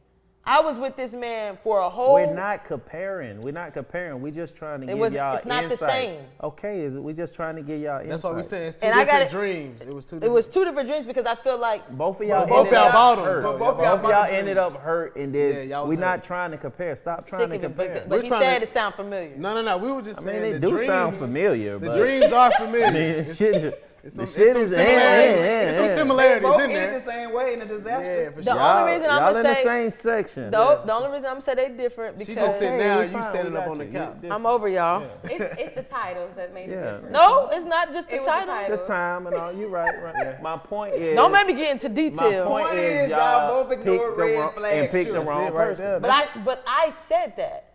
Speaker 1: I was with this man for a whole.
Speaker 6: We're not comparing. We just trying to give y'all
Speaker 1: it's not the
Speaker 6: insight.
Speaker 1: same.
Speaker 6: Okay, we just trying to give y'all insight.
Speaker 8: That's why we saying it's two
Speaker 1: And I
Speaker 8: different
Speaker 1: gotta-
Speaker 8: dreams. It was two.
Speaker 1: It was 2 different dreams because I feel like
Speaker 6: both of y'all
Speaker 8: Both
Speaker 6: ended
Speaker 8: y'all
Speaker 6: up
Speaker 8: bought 'em.
Speaker 6: hurt.
Speaker 8: Both
Speaker 2: y'all
Speaker 6: Both of
Speaker 2: bought
Speaker 6: y'all
Speaker 2: the
Speaker 6: ended up hurt, and
Speaker 8: Yeah,
Speaker 6: then
Speaker 8: y'all
Speaker 6: we're
Speaker 8: was
Speaker 6: not
Speaker 8: hurt.
Speaker 6: trying to compare. Stop
Speaker 1: sick
Speaker 6: trying
Speaker 1: of
Speaker 6: to
Speaker 1: it,
Speaker 6: compare.
Speaker 1: but
Speaker 8: We're
Speaker 1: he
Speaker 8: trying
Speaker 1: said
Speaker 8: to-
Speaker 1: it sound familiar.
Speaker 8: No. We were just
Speaker 6: I
Speaker 8: saying
Speaker 6: mean,
Speaker 8: the
Speaker 6: they do
Speaker 8: dreams,
Speaker 6: sound familiar,
Speaker 8: The
Speaker 6: but
Speaker 8: dreams are
Speaker 6: I
Speaker 8: familiar.
Speaker 6: mean,
Speaker 8: It's-
Speaker 6: shit.
Speaker 8: it's
Speaker 6: The
Speaker 8: some-
Speaker 6: shit
Speaker 8: it's
Speaker 6: is
Speaker 8: some similarities. It's some
Speaker 6: yeah.
Speaker 8: similarities
Speaker 2: Both
Speaker 8: in
Speaker 2: end
Speaker 8: there.
Speaker 2: the same way in a disaster.
Speaker 8: Yeah, for
Speaker 1: The
Speaker 8: sure.
Speaker 1: only reason
Speaker 6: y'all
Speaker 1: I'ma
Speaker 6: in the
Speaker 1: say-
Speaker 6: same section.
Speaker 1: The only reason I'm gonna say they different
Speaker 8: She
Speaker 1: because
Speaker 8: just sitting
Speaker 6: Hey,
Speaker 8: down,
Speaker 6: we
Speaker 8: you
Speaker 6: fine,
Speaker 8: standing
Speaker 6: we
Speaker 8: up
Speaker 6: got
Speaker 8: on the
Speaker 6: you.
Speaker 8: couch.
Speaker 1: I'm over y'all.
Speaker 7: It's the titles that made it
Speaker 6: Yeah.
Speaker 7: different.
Speaker 1: No, it's not just the
Speaker 7: It was the
Speaker 1: title.
Speaker 7: title.
Speaker 6: The time and all. You right. My point is.
Speaker 1: Don't make me get into
Speaker 6: My
Speaker 1: detail.
Speaker 6: point
Speaker 2: Point
Speaker 6: is
Speaker 2: is y'all
Speaker 6: y'all
Speaker 2: both
Speaker 6: picked
Speaker 2: ignored
Speaker 6: the
Speaker 2: red
Speaker 6: wrong
Speaker 2: flags,
Speaker 6: and picked the
Speaker 2: too.
Speaker 6: wrong
Speaker 8: That's it right
Speaker 6: person.
Speaker 8: there.
Speaker 1: But I said that.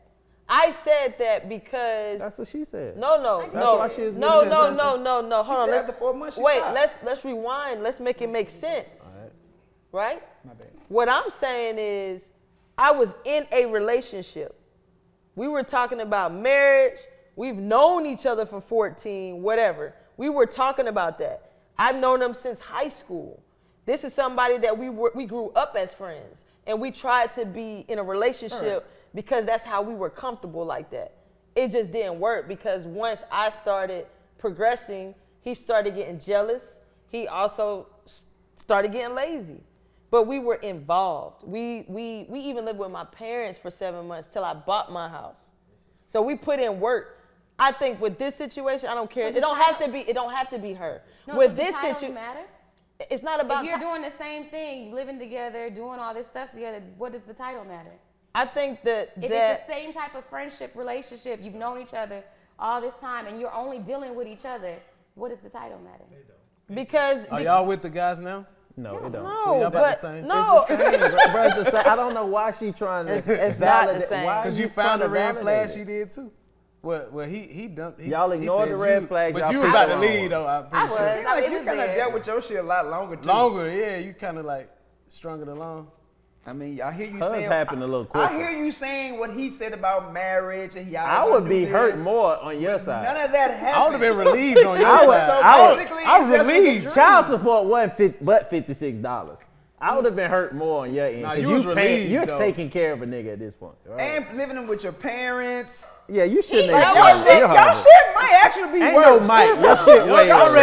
Speaker 1: I said that because
Speaker 6: That's what she said.
Speaker 1: no.
Speaker 6: why she was
Speaker 1: No.
Speaker 6: mentioning
Speaker 1: Hold
Speaker 2: She
Speaker 1: on.
Speaker 2: said
Speaker 1: Let's
Speaker 2: after 4 months, she
Speaker 1: wait.
Speaker 2: stopped.
Speaker 1: Let's rewind. Let's make it make sense. Right?
Speaker 2: My bad.
Speaker 1: What I'm saying is, I was in a relationship. We were talking about marriage. We've known each other for 14, whatever. We were talking about that. I've known him since high school. This is somebody that we grew up as friends, and we tried to be in a relationship because that's how we were comfortable like that. It just didn't work because once I started progressing, he started getting jealous. He also started getting lazy. But we were involved. We even lived with my parents for 7 months till I bought my house. So we put in work. I think with this situation, I don't care.
Speaker 7: So
Speaker 1: It don't have to be her.
Speaker 7: No,
Speaker 1: with
Speaker 7: so
Speaker 1: this
Speaker 7: the titles
Speaker 1: situation,
Speaker 7: matter.
Speaker 1: it's not about.
Speaker 7: If you're doing the same thing, living together, doing all this stuff together, what does the title matter?
Speaker 1: I think that
Speaker 7: If it's the same type of friendship, relationship, you've known each other all this time, and you're only dealing with each other, what does the title matter?
Speaker 1: because
Speaker 8: Are y'all with the guys now?
Speaker 6: No, it don't.
Speaker 1: no,
Speaker 8: Y'all about
Speaker 1: but
Speaker 8: the same?
Speaker 1: no.
Speaker 6: Bro, it's the same. I don't know why she trying to.
Speaker 1: It's not the same.
Speaker 6: Why
Speaker 8: Because
Speaker 6: are
Speaker 8: you found
Speaker 6: trying
Speaker 8: the
Speaker 6: to
Speaker 8: red
Speaker 6: validate
Speaker 8: flag
Speaker 6: it?
Speaker 8: she did too. Well, he dumped.
Speaker 6: Y'all
Speaker 8: he
Speaker 6: ignored
Speaker 8: said
Speaker 6: the red
Speaker 8: you-
Speaker 6: flags,
Speaker 8: But
Speaker 6: y'all
Speaker 8: you was
Speaker 6: picked
Speaker 8: about
Speaker 6: the
Speaker 8: to
Speaker 6: wrong
Speaker 8: lead
Speaker 6: one.
Speaker 8: though. I'm
Speaker 7: I
Speaker 8: pretty
Speaker 7: was.
Speaker 8: sure.
Speaker 2: Seems like
Speaker 7: It
Speaker 2: you
Speaker 7: was
Speaker 2: kind of
Speaker 7: there.
Speaker 2: dealt with your shit a lot longer too.
Speaker 8: Longer, yeah. You kind of like strung it along.
Speaker 2: I mean, I hear you
Speaker 6: Hers
Speaker 2: saying.
Speaker 6: happened a little
Speaker 2: I
Speaker 6: quicker.
Speaker 2: hear you saying what he said about marriage and y'all.
Speaker 6: I
Speaker 2: gonna
Speaker 6: would
Speaker 2: do
Speaker 6: be
Speaker 2: this.
Speaker 6: hurt more on your side.
Speaker 2: None of that happened.
Speaker 8: I would have been relieved on your
Speaker 6: I would-
Speaker 8: side.
Speaker 6: I would-
Speaker 2: Basically,
Speaker 8: I was
Speaker 2: it's just a
Speaker 8: relieved.
Speaker 2: dream.
Speaker 6: Child support wasn't but $56. I would have been hurt more on your end.
Speaker 8: Nah,
Speaker 6: 'cause
Speaker 8: you was
Speaker 6: paying-
Speaker 8: relieved,
Speaker 6: You're
Speaker 8: though.
Speaker 6: taking care of a nigga at this point.
Speaker 2: And living with your parents.
Speaker 6: Yeah, you shouldn't
Speaker 2: Like,
Speaker 6: have.
Speaker 2: y'all shit might actually be
Speaker 6: Ain't
Speaker 2: worse.
Speaker 6: no Mike. Your shit way
Speaker 2: Y'all
Speaker 6: worse.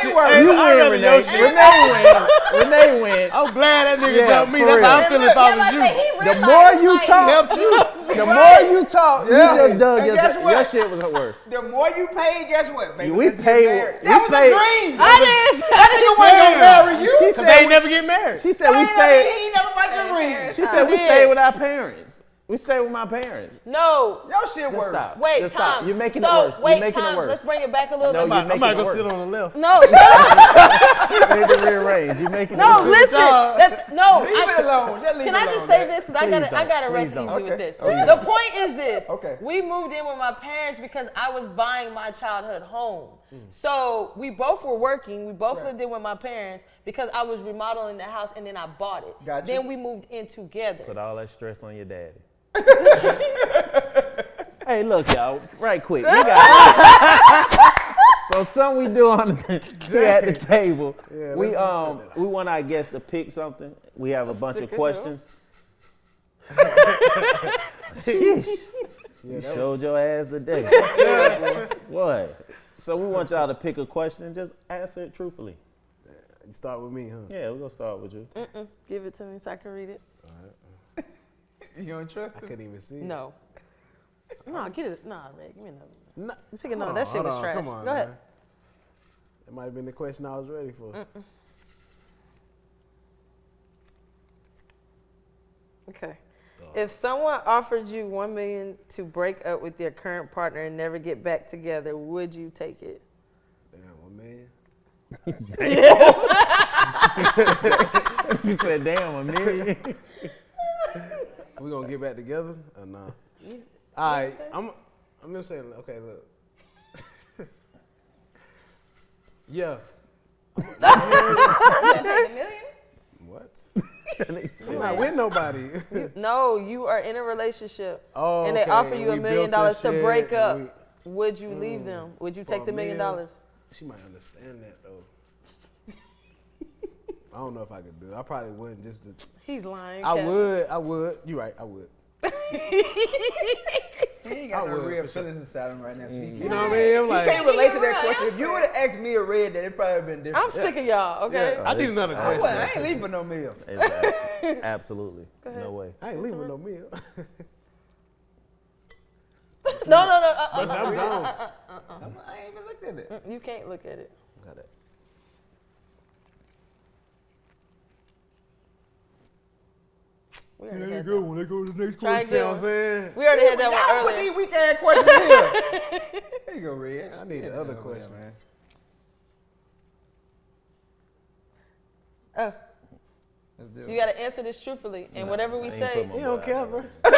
Speaker 2: shit way worse.
Speaker 6: You
Speaker 8: I'd rather
Speaker 6: win,
Speaker 8: your
Speaker 6: Renee.
Speaker 8: shit.
Speaker 6: Renee win.
Speaker 8: I'm glad that nigga
Speaker 6: Yeah,
Speaker 8: dumped me.
Speaker 6: for
Speaker 8: That's how
Speaker 6: real.
Speaker 8: I'm feeling if I was you.
Speaker 6: The more you talk,
Speaker 8: Helped you.
Speaker 6: the more you talk,
Speaker 2: Yeah.
Speaker 6: you just dug
Speaker 2: And
Speaker 6: yourself.
Speaker 2: guess what?
Speaker 6: Your shit was worse.
Speaker 2: The more you pay, guess what, baby?
Speaker 6: We
Speaker 2: Let's get
Speaker 6: paid-
Speaker 2: married.
Speaker 6: we
Speaker 2: That was
Speaker 6: paid-
Speaker 2: a dream.
Speaker 1: I didn't.
Speaker 2: That nigga wasn't gonna marry you.
Speaker 6: She
Speaker 8: Cause
Speaker 6: said
Speaker 8: they ain't never get married.
Speaker 6: She said we
Speaker 2: He
Speaker 6: stayed.
Speaker 2: ain't never bite your ring.
Speaker 6: She said we
Speaker 1: did.
Speaker 6: stayed with our parents. We stayed with my parents.
Speaker 1: No.
Speaker 2: Y'all shit
Speaker 6: Just
Speaker 2: worse.
Speaker 6: stop.
Speaker 1: Wait,
Speaker 6: Just stop.
Speaker 1: Tom.
Speaker 6: You're making
Speaker 1: so,
Speaker 6: it worse.
Speaker 1: Wait,
Speaker 6: You're making
Speaker 1: Tom,
Speaker 6: it worse.
Speaker 1: let's bring it back a little
Speaker 6: No,
Speaker 1: bit.
Speaker 6: you're
Speaker 8: I'm
Speaker 6: making
Speaker 8: about
Speaker 6: it
Speaker 8: to go
Speaker 6: worse.
Speaker 8: sit on the left.
Speaker 1: No, shut up.
Speaker 6: You need to rearrange. You're making it
Speaker 1: No,
Speaker 6: worse.
Speaker 1: listen. No.
Speaker 2: Leave it alone. Just leave
Speaker 1: Can
Speaker 2: it
Speaker 1: I
Speaker 2: alone,
Speaker 1: just say
Speaker 2: man.
Speaker 1: this? Because I
Speaker 6: Please
Speaker 1: gotta
Speaker 6: don't.
Speaker 1: rest
Speaker 6: Please
Speaker 1: easy
Speaker 6: don't.
Speaker 1: with this.
Speaker 2: Okay.
Speaker 1: The point is this.
Speaker 2: Okay.
Speaker 1: We moved in with my parents because I was buying my childhood home. So we both were working. We both lived in with my parents because I was remodeling the house and then I bought it.
Speaker 2: Gotcha.
Speaker 1: Then we moved in together.
Speaker 6: Put all that stress on your daddy. Hey, look, y'all, right quick. We got so something we do on here at the table.
Speaker 8: Yeah,
Speaker 6: we
Speaker 8: let's
Speaker 6: we want our guests to pick something. We have a bunch of questions. Sheesh. You showed your ass today. What? So we want y'all to pick a question and just answer it truthfully.
Speaker 8: You start with me, huh?
Speaker 6: Yeah, we're gonna start with you.
Speaker 1: Give it to me so I can read it.
Speaker 2: You don't trust
Speaker 8: I
Speaker 2: him?
Speaker 8: couldn't even see.
Speaker 1: No. No, get it. Nah, Ray, give me another.
Speaker 8: No.
Speaker 1: You pick another.
Speaker 8: Hold
Speaker 1: That
Speaker 8: on,
Speaker 1: shit was
Speaker 8: hold on,
Speaker 1: trash.
Speaker 8: come on,
Speaker 1: Go ahead.
Speaker 8: man. That might have been the question I was ready for.
Speaker 1: Okay. If someone offered you $1 million to break up with your current partner and never get back together, would you take it?
Speaker 8: Damn, $1 million.
Speaker 6: You said, damn, $1 million.
Speaker 8: We gonna get back together or nah? All right, I'm just saying. Okay, look. Yeah.
Speaker 7: You gonna take $1 million?
Speaker 8: What? I'm not with nobody.
Speaker 1: No, you are in a relationship
Speaker 8: Oh,
Speaker 1: and they
Speaker 8: okay,
Speaker 1: offer you
Speaker 8: we
Speaker 1: $1 million
Speaker 8: built this
Speaker 1: to
Speaker 8: shit
Speaker 1: break
Speaker 8: and
Speaker 1: up.
Speaker 8: we-
Speaker 1: Would you leave them? Would you take the $1 million?
Speaker 8: She might understand that though. I don't know if I could do it. I probably wouldn't just to,
Speaker 1: He's lying.
Speaker 8: I
Speaker 1: Kat.
Speaker 8: would. You're right, I would.
Speaker 2: He ain't got
Speaker 8: I
Speaker 2: no
Speaker 8: would,
Speaker 2: real
Speaker 8: for sure.
Speaker 2: feelings inside him right now. So he
Speaker 8: You know what I mean? I'm
Speaker 2: He
Speaker 8: like,
Speaker 2: can't relate to
Speaker 7: He
Speaker 2: that
Speaker 7: real
Speaker 2: question. If you would have asked me or Red, that it probably would have been different.
Speaker 1: I'm sick of y'all, okay?
Speaker 8: I need another
Speaker 2: I
Speaker 8: question.
Speaker 2: ain't leaving no meal.
Speaker 6: Absolutely. No way.
Speaker 8: I ain't leaving no meal.
Speaker 1: No.
Speaker 8: But I'm gone.
Speaker 2: I ain't even looked at it.
Speaker 1: You can't look at it.
Speaker 8: Got it.
Speaker 1: We already had that.
Speaker 8: When they go to the next
Speaker 1: Try
Speaker 8: question, you know what I'm
Speaker 1: again.
Speaker 8: saying?
Speaker 1: We already had that
Speaker 2: Y'all
Speaker 1: one
Speaker 2: put
Speaker 1: earlier.
Speaker 2: these weak ass questions here. There you go, Red.
Speaker 8: I need the other question.
Speaker 2: man.
Speaker 1: Oh,
Speaker 2: Let's do it.
Speaker 1: you got to answer this truthfully, and whatever we
Speaker 6: I ain't
Speaker 1: say.
Speaker 6: put my
Speaker 8: You don't
Speaker 6: boy
Speaker 8: care,
Speaker 6: out
Speaker 8: bro.
Speaker 6: there.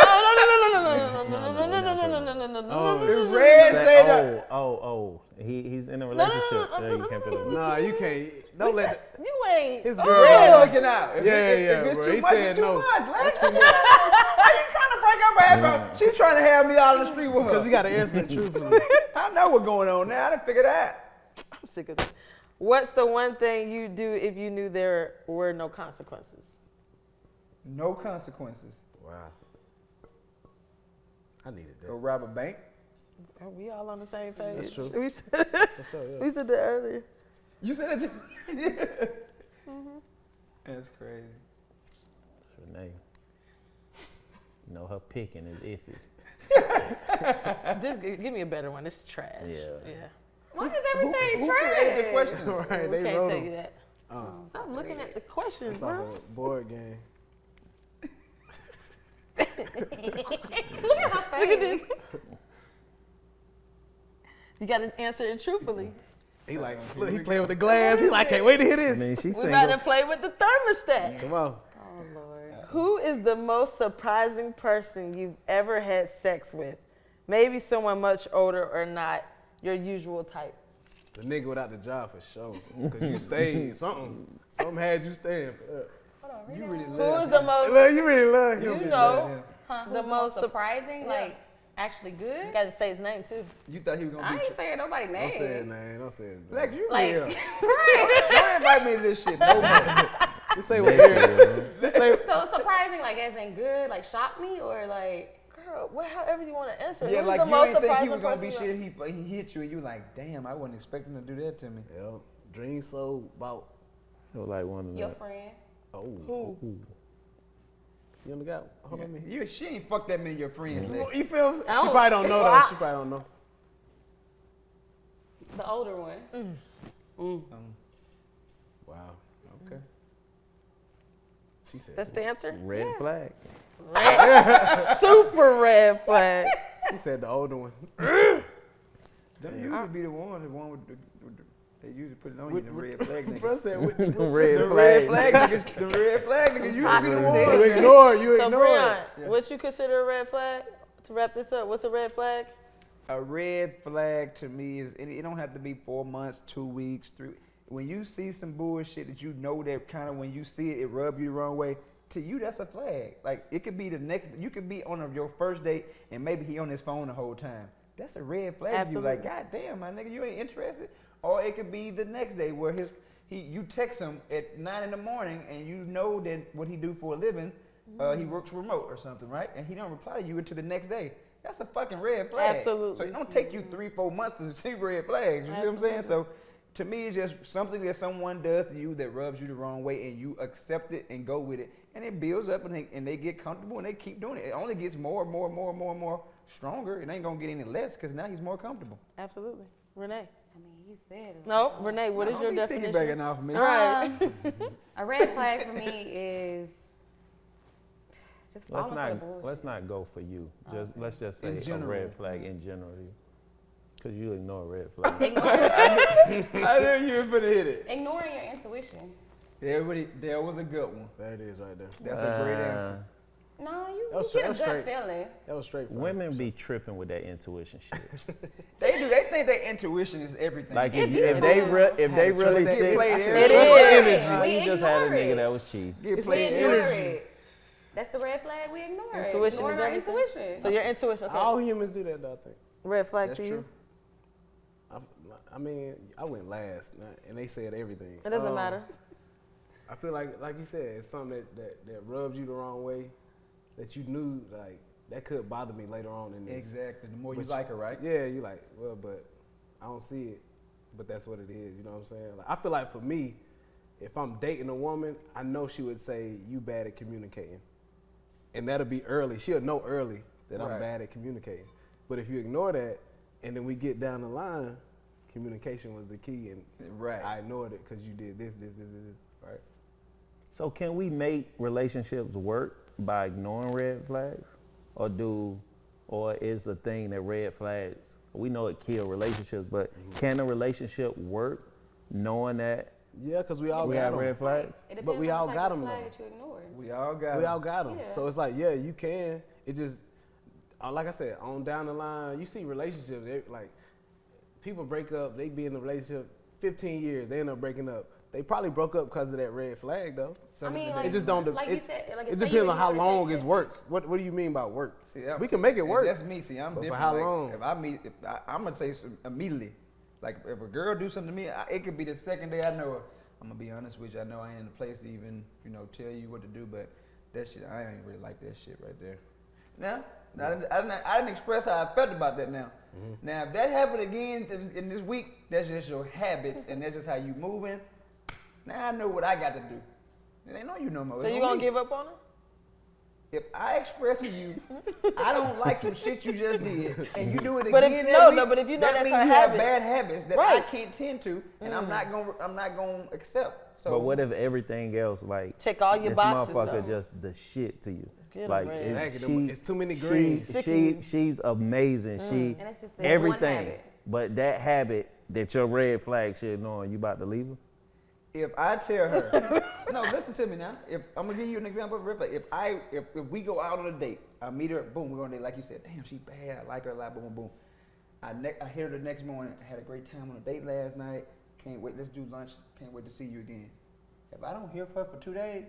Speaker 1: No.
Speaker 2: Red
Speaker 6: Say,
Speaker 2: say that.
Speaker 6: He's in a relationship. Yeah, you can't put him.
Speaker 8: Nah, you can't. Don't let
Speaker 1: You ain't.
Speaker 8: his
Speaker 1: Oh.
Speaker 8: girl.
Speaker 2: Red looking out. If
Speaker 8: Yeah,
Speaker 2: it-
Speaker 8: yeah,
Speaker 2: if it's
Speaker 8: bro.
Speaker 2: too
Speaker 8: He
Speaker 2: much,
Speaker 8: said
Speaker 2: it's too
Speaker 8: no.
Speaker 2: much. That's too much. How you trying to break up my head? She trying to have me out on the street with her.
Speaker 8: Because you got to answer it truthfully.
Speaker 2: I know what's going on now. I done figured out.
Speaker 1: I'm sick of this. What's the one thing you do if you knew there were no consequences?
Speaker 2: No consequences.
Speaker 8: Wow. I needed
Speaker 2: Go
Speaker 8: that.
Speaker 2: rob a bank.
Speaker 1: Are we all on the same page?
Speaker 8: That's true.
Speaker 1: We said, we said that earlier.
Speaker 2: You said it. That's crazy.
Speaker 6: Renee. You know, her picking is iffy.
Speaker 1: Give me a better one. This is trash.
Speaker 6: Yeah.
Speaker 7: Why is everything
Speaker 2: Who
Speaker 7: trash?
Speaker 2: created the question?
Speaker 8: Right,
Speaker 1: We
Speaker 8: they
Speaker 1: can't
Speaker 8: wrote
Speaker 1: tell
Speaker 8: them.
Speaker 1: you that. Stop looking at the questions,
Speaker 8: It's like
Speaker 1: bro.
Speaker 8: a board game.
Speaker 7: Look at my face.
Speaker 1: You got to answer it truthfully.
Speaker 8: He like, look, he playing with the glass. He like, can't wait to hear
Speaker 6: I
Speaker 8: this.
Speaker 6: mean, she's
Speaker 1: We
Speaker 6: single.
Speaker 1: about to play with the thermostat.
Speaker 8: Come on.
Speaker 1: Oh, Lord. Who is the most surprising person you've ever had sex with? Maybe someone much older or not your usual type.
Speaker 8: The nigga without the job for sure. Because you stayed. Something had you staying.
Speaker 2: You really
Speaker 1: Who
Speaker 2: love
Speaker 1: is the most,
Speaker 8: Look, you really love him.
Speaker 1: you know,
Speaker 7: The most surprising, like actually
Speaker 1: you
Speaker 7: good.
Speaker 1: got to say his name too.
Speaker 2: You thought he was
Speaker 7: I
Speaker 2: gonna be.
Speaker 7: ain't saying nobody's
Speaker 8: Don't say his
Speaker 7: name.
Speaker 8: name. Don't say his name.
Speaker 2: Lex, you
Speaker 7: Like,
Speaker 2: real.
Speaker 7: right.
Speaker 2: Don't invite me to this shit no more.
Speaker 8: Just say what
Speaker 6: Messy,
Speaker 8: Eric.
Speaker 6: yo.
Speaker 8: Just say.
Speaker 7: So surprising, like as in good, like shocked me, or like
Speaker 1: Girl, however you want to answer.
Speaker 2: Yeah,
Speaker 1: Who's
Speaker 2: like
Speaker 1: the
Speaker 2: you
Speaker 1: most
Speaker 2: ain't think he
Speaker 1: surprising
Speaker 2: was gonna be
Speaker 1: person
Speaker 2: shit. He hit you and you like, damn, I wasn't expecting to do that to me.
Speaker 8: Yep. Dream so about.
Speaker 6: It was like one of
Speaker 7: your
Speaker 6: them.
Speaker 7: friend.
Speaker 8: Oh.
Speaker 1: Who?
Speaker 8: You only got. Hold on a minute.
Speaker 2: She ain't fucked that many of your friends, Lex.
Speaker 8: You feel? She
Speaker 7: don't-
Speaker 8: probably don't know
Speaker 7: Well,
Speaker 8: though.
Speaker 7: I-
Speaker 8: She probably don't know.
Speaker 7: The older one.
Speaker 8: Wow.
Speaker 2: Okay.
Speaker 8: She said.
Speaker 1: That's the answer?
Speaker 6: Red flag.
Speaker 1: Super red flag.
Speaker 8: She said the older one.
Speaker 2: Them usually be the one with the they usually put it on you, the red flag niggas.
Speaker 8: Bro said,
Speaker 6: Red
Speaker 2: The
Speaker 6: flag.
Speaker 2: red flag niggas, the red flag niggas usually be the
Speaker 8: you
Speaker 2: ones.
Speaker 8: ignore. You
Speaker 1: So,
Speaker 8: ignore.
Speaker 1: Breon, what you consider a red flag? To wrap this up, what's a red flag?
Speaker 2: A red flag to me is it don't have to be 4 months, 2 weeks, 3. When you see some bullshit that you know that kind of when you see it, it rub you the wrong way. To you, that's a flag. Like it could be the next. You could be on your first date and maybe he on his phone the whole time. That's a red flag.
Speaker 1: Absolutely.
Speaker 2: You like, God damn, my nigga, you ain't interested. Or it could be the next day where you text him at 9 in the morning and you know that what he do for a living, he works remote or something, right? And he don't reply to you until the next day. That's a fucking red flag.
Speaker 1: Absolutely.
Speaker 2: So it don't take you 3-4 months to see red flags. You see what I'm saying? So to me, it's just something that someone does to you that rubs you the wrong way, and you accept it and go with it, and it builds up, and they get comfortable, and they keep doing it. It only gets more and more and more and more and more stronger. It ain't gonna get any less because now he's more comfortable.
Speaker 1: Absolutely. Renee.
Speaker 7: I mean, you said it.
Speaker 1: No, Renee, what is your
Speaker 2: Don't be
Speaker 1: definition?
Speaker 2: piggybacking off me.
Speaker 1: Right.
Speaker 7: A red flag for me is just falling for the bullshit.
Speaker 6: Let's not go for you. Let's just say
Speaker 2: In
Speaker 6: a
Speaker 2: general.
Speaker 6: red flag in general. Because you ignore red flag.
Speaker 2: I knew you was gonna hit it.
Speaker 7: Ignoring your intuition.
Speaker 2: There was a good one.
Speaker 8: That is right there.
Speaker 2: That's a great answer.
Speaker 7: No, you
Speaker 8: That was
Speaker 7: get a
Speaker 8: straight.
Speaker 7: gut feeling.
Speaker 8: That was straight.
Speaker 6: Women be tripping with that intuition shit.
Speaker 2: They do. They think their intuition is everything.
Speaker 6: Like
Speaker 7: It
Speaker 6: if
Speaker 7: be
Speaker 6: they
Speaker 7: true.
Speaker 6: really
Speaker 2: They
Speaker 6: sick,
Speaker 2: play
Speaker 6: I
Speaker 2: it
Speaker 6: should-
Speaker 1: It
Speaker 2: trust
Speaker 1: is.
Speaker 2: the energy.
Speaker 6: you just had a
Speaker 7: ignore
Speaker 6: nigga
Speaker 7: it.
Speaker 6: that was cheap.
Speaker 2: Get
Speaker 7: We
Speaker 2: played
Speaker 7: ignore
Speaker 2: energy.
Speaker 7: it. That's the red flag we ignore.
Speaker 1: Intuition
Speaker 7: Ignoring
Speaker 1: is
Speaker 7: our
Speaker 1: everything.
Speaker 7: intuition.
Speaker 1: So your intuition, okay.
Speaker 8: All humans do that, though, I think.
Speaker 1: Red flag
Speaker 2: That's
Speaker 1: to you?
Speaker 2: true.
Speaker 8: I mean, I went last, and they said everything.
Speaker 1: It doesn't matter.
Speaker 8: I feel like you said, it's something that rubs you the wrong way, that you knew, like, that could bother me later on in this.
Speaker 2: Exactly. The more you
Speaker 8: But
Speaker 2: like her, right?
Speaker 8: Yeah, you like, well, but I don't see it, but that's what it is, you know what I'm saying? Like, I feel like for me, if I'm dating a woman, I know she would say, you bad at communicating. And that'll be early. She'll know early that I'm
Speaker 2: Right.
Speaker 8: bad at communicating. But if you ignore that, and then we get down the line, communication was the key, and
Speaker 2: Right.
Speaker 8: I ignored it because you did this, right?
Speaker 6: So can we make relationships work by ignoring red flags? Or is the thing that red flags, we know it kill relationships, but can a relationship work knowing that
Speaker 8: Yeah, because we all
Speaker 6: we
Speaker 8: got
Speaker 6: have
Speaker 8: them.
Speaker 6: red flags?
Speaker 7: It depends
Speaker 8: But we
Speaker 7: on
Speaker 8: all
Speaker 7: the
Speaker 8: got
Speaker 7: type
Speaker 8: 'em,
Speaker 7: of flag
Speaker 8: though.
Speaker 7: that you ignored.
Speaker 2: We all got
Speaker 8: We
Speaker 2: it.
Speaker 8: all got them.
Speaker 7: Yeah.
Speaker 8: So it's like, yeah, you can. It just, like I said, on down the line, you see relationships, like, people break up, they be in a relationship 15 years, they end up breaking up. They probably broke up because of that red flag, though.
Speaker 7: I mean,
Speaker 8: It
Speaker 7: like,
Speaker 8: just don't,
Speaker 7: like you said, like
Speaker 8: it
Speaker 7: say
Speaker 8: depends
Speaker 7: you
Speaker 8: on how
Speaker 7: ignore
Speaker 8: long
Speaker 7: text
Speaker 8: it's
Speaker 7: message.
Speaker 8: work. What do you mean by work?
Speaker 2: See,
Speaker 8: We can make it work.
Speaker 2: That's me. See, I'm
Speaker 8: But for
Speaker 2: different.
Speaker 8: how
Speaker 2: Like,
Speaker 8: long?
Speaker 2: If I meet, I'm gonna say immediately. Like if a girl do something to me, it could be the second day I know her. I'm gonna be honest with you. I know I ain't in the place to even, tell you what to do. But that shit, I ain't really like that shit right there. Now, I didn't express how I felt about that. Now, now if that happened again in this week, that's just your habits and that's just how you moving. Now I know what I got to do. It ain't on you no more.
Speaker 1: So
Speaker 2: It's
Speaker 1: you
Speaker 2: on
Speaker 1: gonna
Speaker 2: me.
Speaker 1: give up on her?
Speaker 2: If I express to you, I don't like some shit you just did, and you do it again.
Speaker 1: But if-
Speaker 2: every
Speaker 1: no,
Speaker 2: week,
Speaker 1: no, but if you know
Speaker 2: that
Speaker 1: that's
Speaker 2: means
Speaker 1: her
Speaker 2: you
Speaker 1: habit.
Speaker 2: have bad habits that
Speaker 1: Right.
Speaker 2: I can't tend to, and I'm not gonna accept. So,
Speaker 6: But what if everything else, like,
Speaker 1: Check all your
Speaker 6: this
Speaker 1: boxes,
Speaker 6: motherfucker
Speaker 1: though.
Speaker 6: just the shit to you?
Speaker 1: Get 'em,
Speaker 6: Like,
Speaker 1: man.
Speaker 8: Exactly. It's too many greens.
Speaker 6: She's amazing. She
Speaker 7: And that's just that one
Speaker 6: everything.
Speaker 7: habit.
Speaker 6: But that habit that your red flag shit knowing you about to leave her?
Speaker 2: if I tell her, no, listen to me now. If I'm gonna give you an example of Ripper, if we go out on a date, I meet her, boom, we're on a date, like you said, damn, she bad, I like her a lot, boom, boom, boom. I hit her the next morning, had a great time on a date last night, can't wait, let's do lunch, can't wait to see you again. If I don't hear from her for 2 days,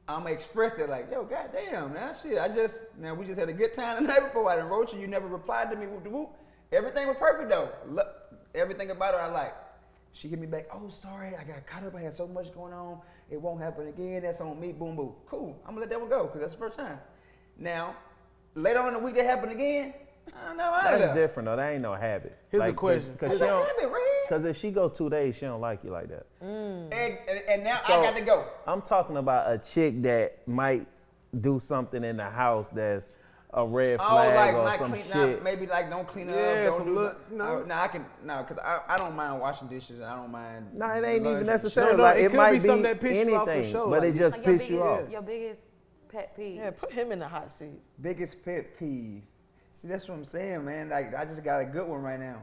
Speaker 2: I'm gonna express that like, yo, goddamn, now shit, we just had a good time the night before, I done wrote you, you never replied to me, whoop de whoop. Everything was perfect though. Look, everything about her I like. She hit me back, oh, sorry, I got caught up, I had so much going on, it won't happen again, that's on me, boom, boom. Cool, I'm gonna let that one go, because that's the first time. Now, later on in the week that happened again, I don't know.
Speaker 6: That's different though. That ain't no habit.
Speaker 8: Here's a question.
Speaker 6: Because if she go 2 days, she don't like you like that.
Speaker 2: And now
Speaker 6: So,
Speaker 2: I got to go.
Speaker 6: I'm talking about a chick that might do something in the house that's a red flag or
Speaker 2: not
Speaker 6: some
Speaker 2: clean
Speaker 6: shit.
Speaker 2: up, maybe like don't clean up.
Speaker 8: Yeah,
Speaker 2: don't
Speaker 8: some
Speaker 2: do
Speaker 8: look,
Speaker 2: because I don't mind washing dishes. I don't mind.
Speaker 6: No, it ain't even
Speaker 2: laundry.
Speaker 6: necessarily.
Speaker 8: No,
Speaker 6: like,
Speaker 8: it
Speaker 6: it
Speaker 8: could
Speaker 6: might
Speaker 8: be something that piss
Speaker 6: anything,
Speaker 8: you off for sure,
Speaker 6: but
Speaker 8: like,
Speaker 6: it just
Speaker 7: Like your
Speaker 6: piss you
Speaker 7: biggest,
Speaker 6: off.
Speaker 7: your biggest pet peeve.
Speaker 1: Yeah, put him in the hot seat.
Speaker 2: Biggest pet peeve. See, that's what I'm saying, man. Like I just got a good one right now.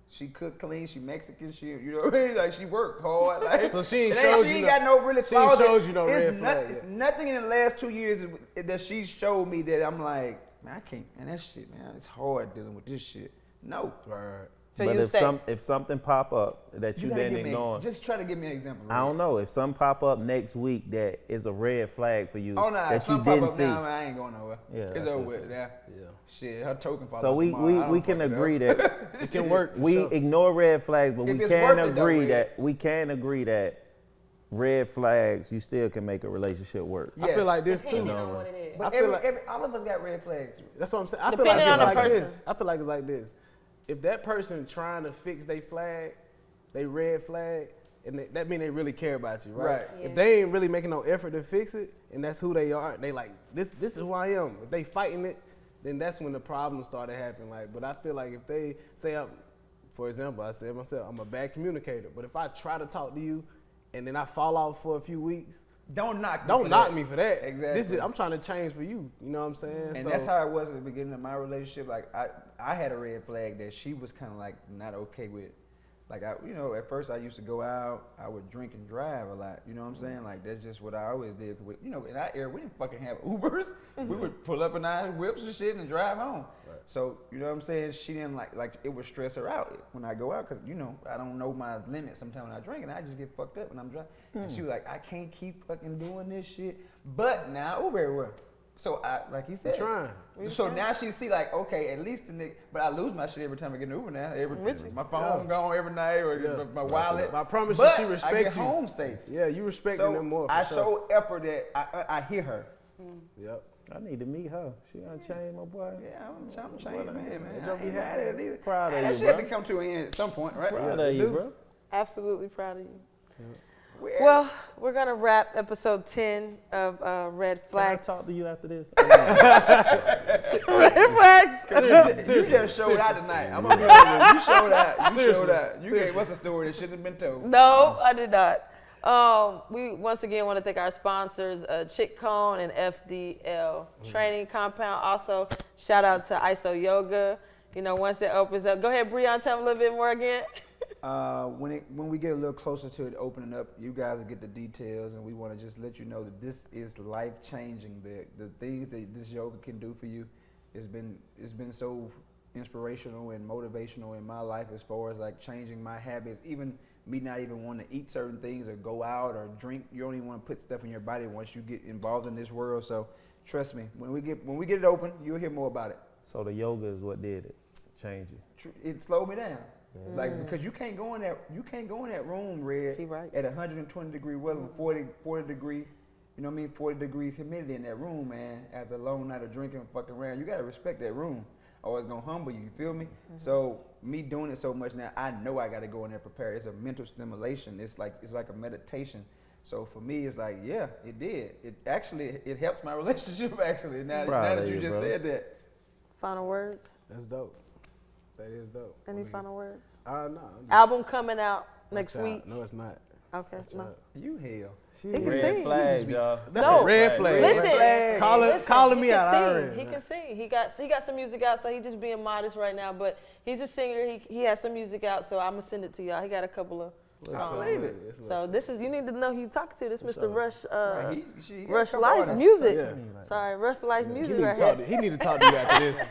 Speaker 2: She cook clean. She Mexican. She, you know what I mean? Like she work hard. Like,
Speaker 8: So she ain't
Speaker 2: it
Speaker 8: showed
Speaker 2: she
Speaker 8: you
Speaker 2: ain't
Speaker 8: no-
Speaker 2: got no really
Speaker 8: she ain't
Speaker 2: flaws.
Speaker 8: showed you no
Speaker 2: It's
Speaker 8: red flag
Speaker 2: nothing,
Speaker 8: yet.
Speaker 2: nothing in the last 2 years that she showed me that I'm like, man, I can't. Man, that shit, man, it's hard dealing with this shit. No.
Speaker 8: Right.
Speaker 1: So
Speaker 6: But
Speaker 1: you say,
Speaker 6: if something pop up that you
Speaker 2: gotta
Speaker 6: didn't
Speaker 2: give me
Speaker 6: ignore,
Speaker 2: just try to give me an example.
Speaker 6: I don't know. If something pop up next week that is a red flag for you
Speaker 2: Oh, no,
Speaker 6: that
Speaker 2: if
Speaker 6: you
Speaker 2: something pop
Speaker 6: didn't
Speaker 2: up
Speaker 6: see.
Speaker 2: now, man, I ain't going nowhere.
Speaker 6: Yeah,
Speaker 2: It's
Speaker 6: that's
Speaker 2: over
Speaker 6: what
Speaker 2: with now.
Speaker 8: Yeah.
Speaker 2: Shit, her token fall
Speaker 6: So
Speaker 2: off
Speaker 6: we
Speaker 2: tomorrow. I
Speaker 6: we
Speaker 2: don't
Speaker 6: can
Speaker 2: fuck it
Speaker 6: agree
Speaker 2: up.
Speaker 6: that
Speaker 8: It can work. For
Speaker 6: we
Speaker 8: sure.
Speaker 6: ignore red flags, but
Speaker 2: If
Speaker 6: we
Speaker 2: it's
Speaker 6: can
Speaker 2: worth it, though,
Speaker 6: agree
Speaker 2: Red.
Speaker 6: that we can agree that red flags you still can make a relationship work.
Speaker 8: I feel like this too.
Speaker 7: Depending on what it is.
Speaker 2: But
Speaker 8: I feel like-
Speaker 2: all of us got red flags.
Speaker 8: That's what I'm saying. I feel
Speaker 1: Depending
Speaker 8: like
Speaker 1: on
Speaker 8: it's
Speaker 1: the
Speaker 8: like
Speaker 1: person.
Speaker 8: this. I feel like it's like this. If that person trying to fix their flag, they red flag, and that mean they really care about you, right?
Speaker 2: Right.
Speaker 7: Yeah.
Speaker 8: If they ain't really making no effort to fix it, and that's who they are, they like this is who I am. If they fighting it, then that's when the problems started happening. Like, but I feel like if they say, for example, I said myself, I'm a bad communicator, but if I try to talk to you, and then I fall off for a few weeks,
Speaker 2: Don't knock
Speaker 8: me for that.
Speaker 2: Exactly.
Speaker 8: I'm trying to change for you. You know what I'm saying?
Speaker 2: And
Speaker 8: So-
Speaker 2: that's how it was at the beginning of my relationship. Like I had a red flag that she was kind of like not okay with. Like at first I used to go out, I would drink and drive a lot. You know what I'm saying? Like that's just what I always did. In our era, we didn't fucking have Ubers. We would pull up in our whips and shit and drive home. Right. So you know what I'm saying? She didn't like it would stress her out when I go out because I don't know my limits sometimes when I drink and I just get fucked up when I'm driving. And she was like, I can't keep fucking doing this shit. But now Uber well. So like he said,
Speaker 8: trying.
Speaker 2: So now she see like, okay, at least the nigga, but I lose my shit every time I get an Uber now. My phone gone every night or my wallet.
Speaker 8: I promise
Speaker 2: but
Speaker 8: you, she respects
Speaker 2: I get
Speaker 8: you.
Speaker 2: home safe.
Speaker 8: Yeah, you respecting
Speaker 2: So
Speaker 8: them more. For
Speaker 2: I
Speaker 8: sure.
Speaker 2: show effort that I hear her.
Speaker 8: Yep.
Speaker 6: I need to meet her. She gonna change my boy.
Speaker 2: Yeah, I'm changed, man.
Speaker 6: Don't
Speaker 2: I
Speaker 6: be
Speaker 2: ain't mad at it either.
Speaker 6: Proud of
Speaker 2: That
Speaker 6: you,
Speaker 2: shit had
Speaker 6: bro.
Speaker 2: to come to an end at some point, right?
Speaker 6: Proud of you, bro.
Speaker 1: absolutely proud of you.
Speaker 2: Where-
Speaker 1: Well, we're going to wrap episode 10 of Red
Speaker 6: Can I
Speaker 1: Flags.
Speaker 6: talk to you after this?
Speaker 1: Red Flags.
Speaker 2: you just showed out tonight. I'm gonna be honest. You showed out. You showed out. You gave us a story that shouldn't have been told.
Speaker 1: No, I did not. We once again want to thank our sponsors, Chick Cone and FDL Training Compound. Also, shout out to ISO Yoga. Once it opens up, go ahead, Breon, tell them a little bit more again.
Speaker 2: When we get a little closer to it opening up, you guys will get the details, and we want to just let you know that this is life changing. The things that this yoga can do for you, it's been so inspirational and motivational in my life as far as like changing my habits, even me not even wanting to eat certain things or go out or drink. You don't even want to put stuff in your body once you get involved in this world. So trust me, when we get it open, you'll hear more about it.
Speaker 6: So the yoga is what did it, change you.
Speaker 2: It slowed me down. Like because you can't go in that room, Red,
Speaker 1: He right.
Speaker 2: at 120 degree weather, 40 degree, 40 degrees humidity in that room, man. After a long night of drinking and fucking around, you gotta respect that room, or it's gonna humble you. You feel me? So me doing it so much now, I know I gotta go in there prepared. It's a mental stimulation. It's like a meditation. So for me, it's like, yeah, it did. It helps my relationship actually. Now that you just said that.
Speaker 1: Final words?
Speaker 8: That's dope. That is dope.
Speaker 1: Any final words?
Speaker 8: No.
Speaker 1: Album coming out next week.
Speaker 8: No, it's not.
Speaker 1: Okay. No.
Speaker 2: You hell.
Speaker 1: He can
Speaker 6: Red
Speaker 1: sing.
Speaker 6: flag, y'all.
Speaker 8: That's
Speaker 1: No.
Speaker 8: a red flag.
Speaker 1: Listen,
Speaker 8: Calling me
Speaker 1: he
Speaker 8: out. I
Speaker 1: can
Speaker 8: already
Speaker 1: sing. He
Speaker 8: know.
Speaker 1: can sing. He got some music out, so he's just being modest right now. But he's a singer. He has some music out, so I'm gonna send it to y'all. He got a couple of songs.
Speaker 2: believe it.
Speaker 1: So this is, you need to know who you talking to. This Mr. Rush
Speaker 2: He got a
Speaker 1: Rush
Speaker 2: couple
Speaker 1: Life
Speaker 2: artists.
Speaker 1: Music.
Speaker 8: Yeah.
Speaker 1: Sorry, Rush Life
Speaker 8: He
Speaker 1: Music
Speaker 8: need,
Speaker 1: right
Speaker 8: to talk
Speaker 1: here.
Speaker 8: to, he need to talk to you after this.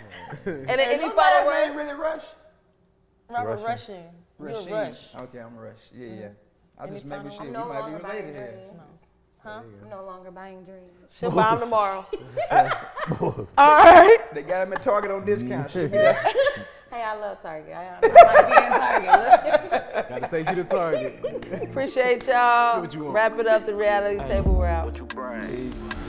Speaker 1: And then any
Speaker 2: Your
Speaker 1: final
Speaker 2: last name
Speaker 1: words?
Speaker 2: really Rush?
Speaker 1: Robert
Speaker 6: Rushing.
Speaker 1: Rushing. You're
Speaker 2: Rashid.
Speaker 1: Rush.
Speaker 2: Okay, I'm Rush. Yeah. I
Speaker 1: Any
Speaker 2: just maybe
Speaker 1: final
Speaker 2: shit.
Speaker 7: I'm
Speaker 2: We
Speaker 7: no
Speaker 2: might be
Speaker 7: longer buying
Speaker 2: related here.
Speaker 7: dreams.
Speaker 1: Huh?
Speaker 7: I'm no longer buying dreams.
Speaker 1: She'll buy him tomorrow. All right.
Speaker 2: They got him at Target on discount. Shit, give me that.
Speaker 7: Hey, I love Target. I might be in Target.
Speaker 8: Gotta take you to Target.
Speaker 1: Appreciate y'all.
Speaker 8: what you want.
Speaker 1: Wrap it up. The reality table. We're out.
Speaker 3: What you bring?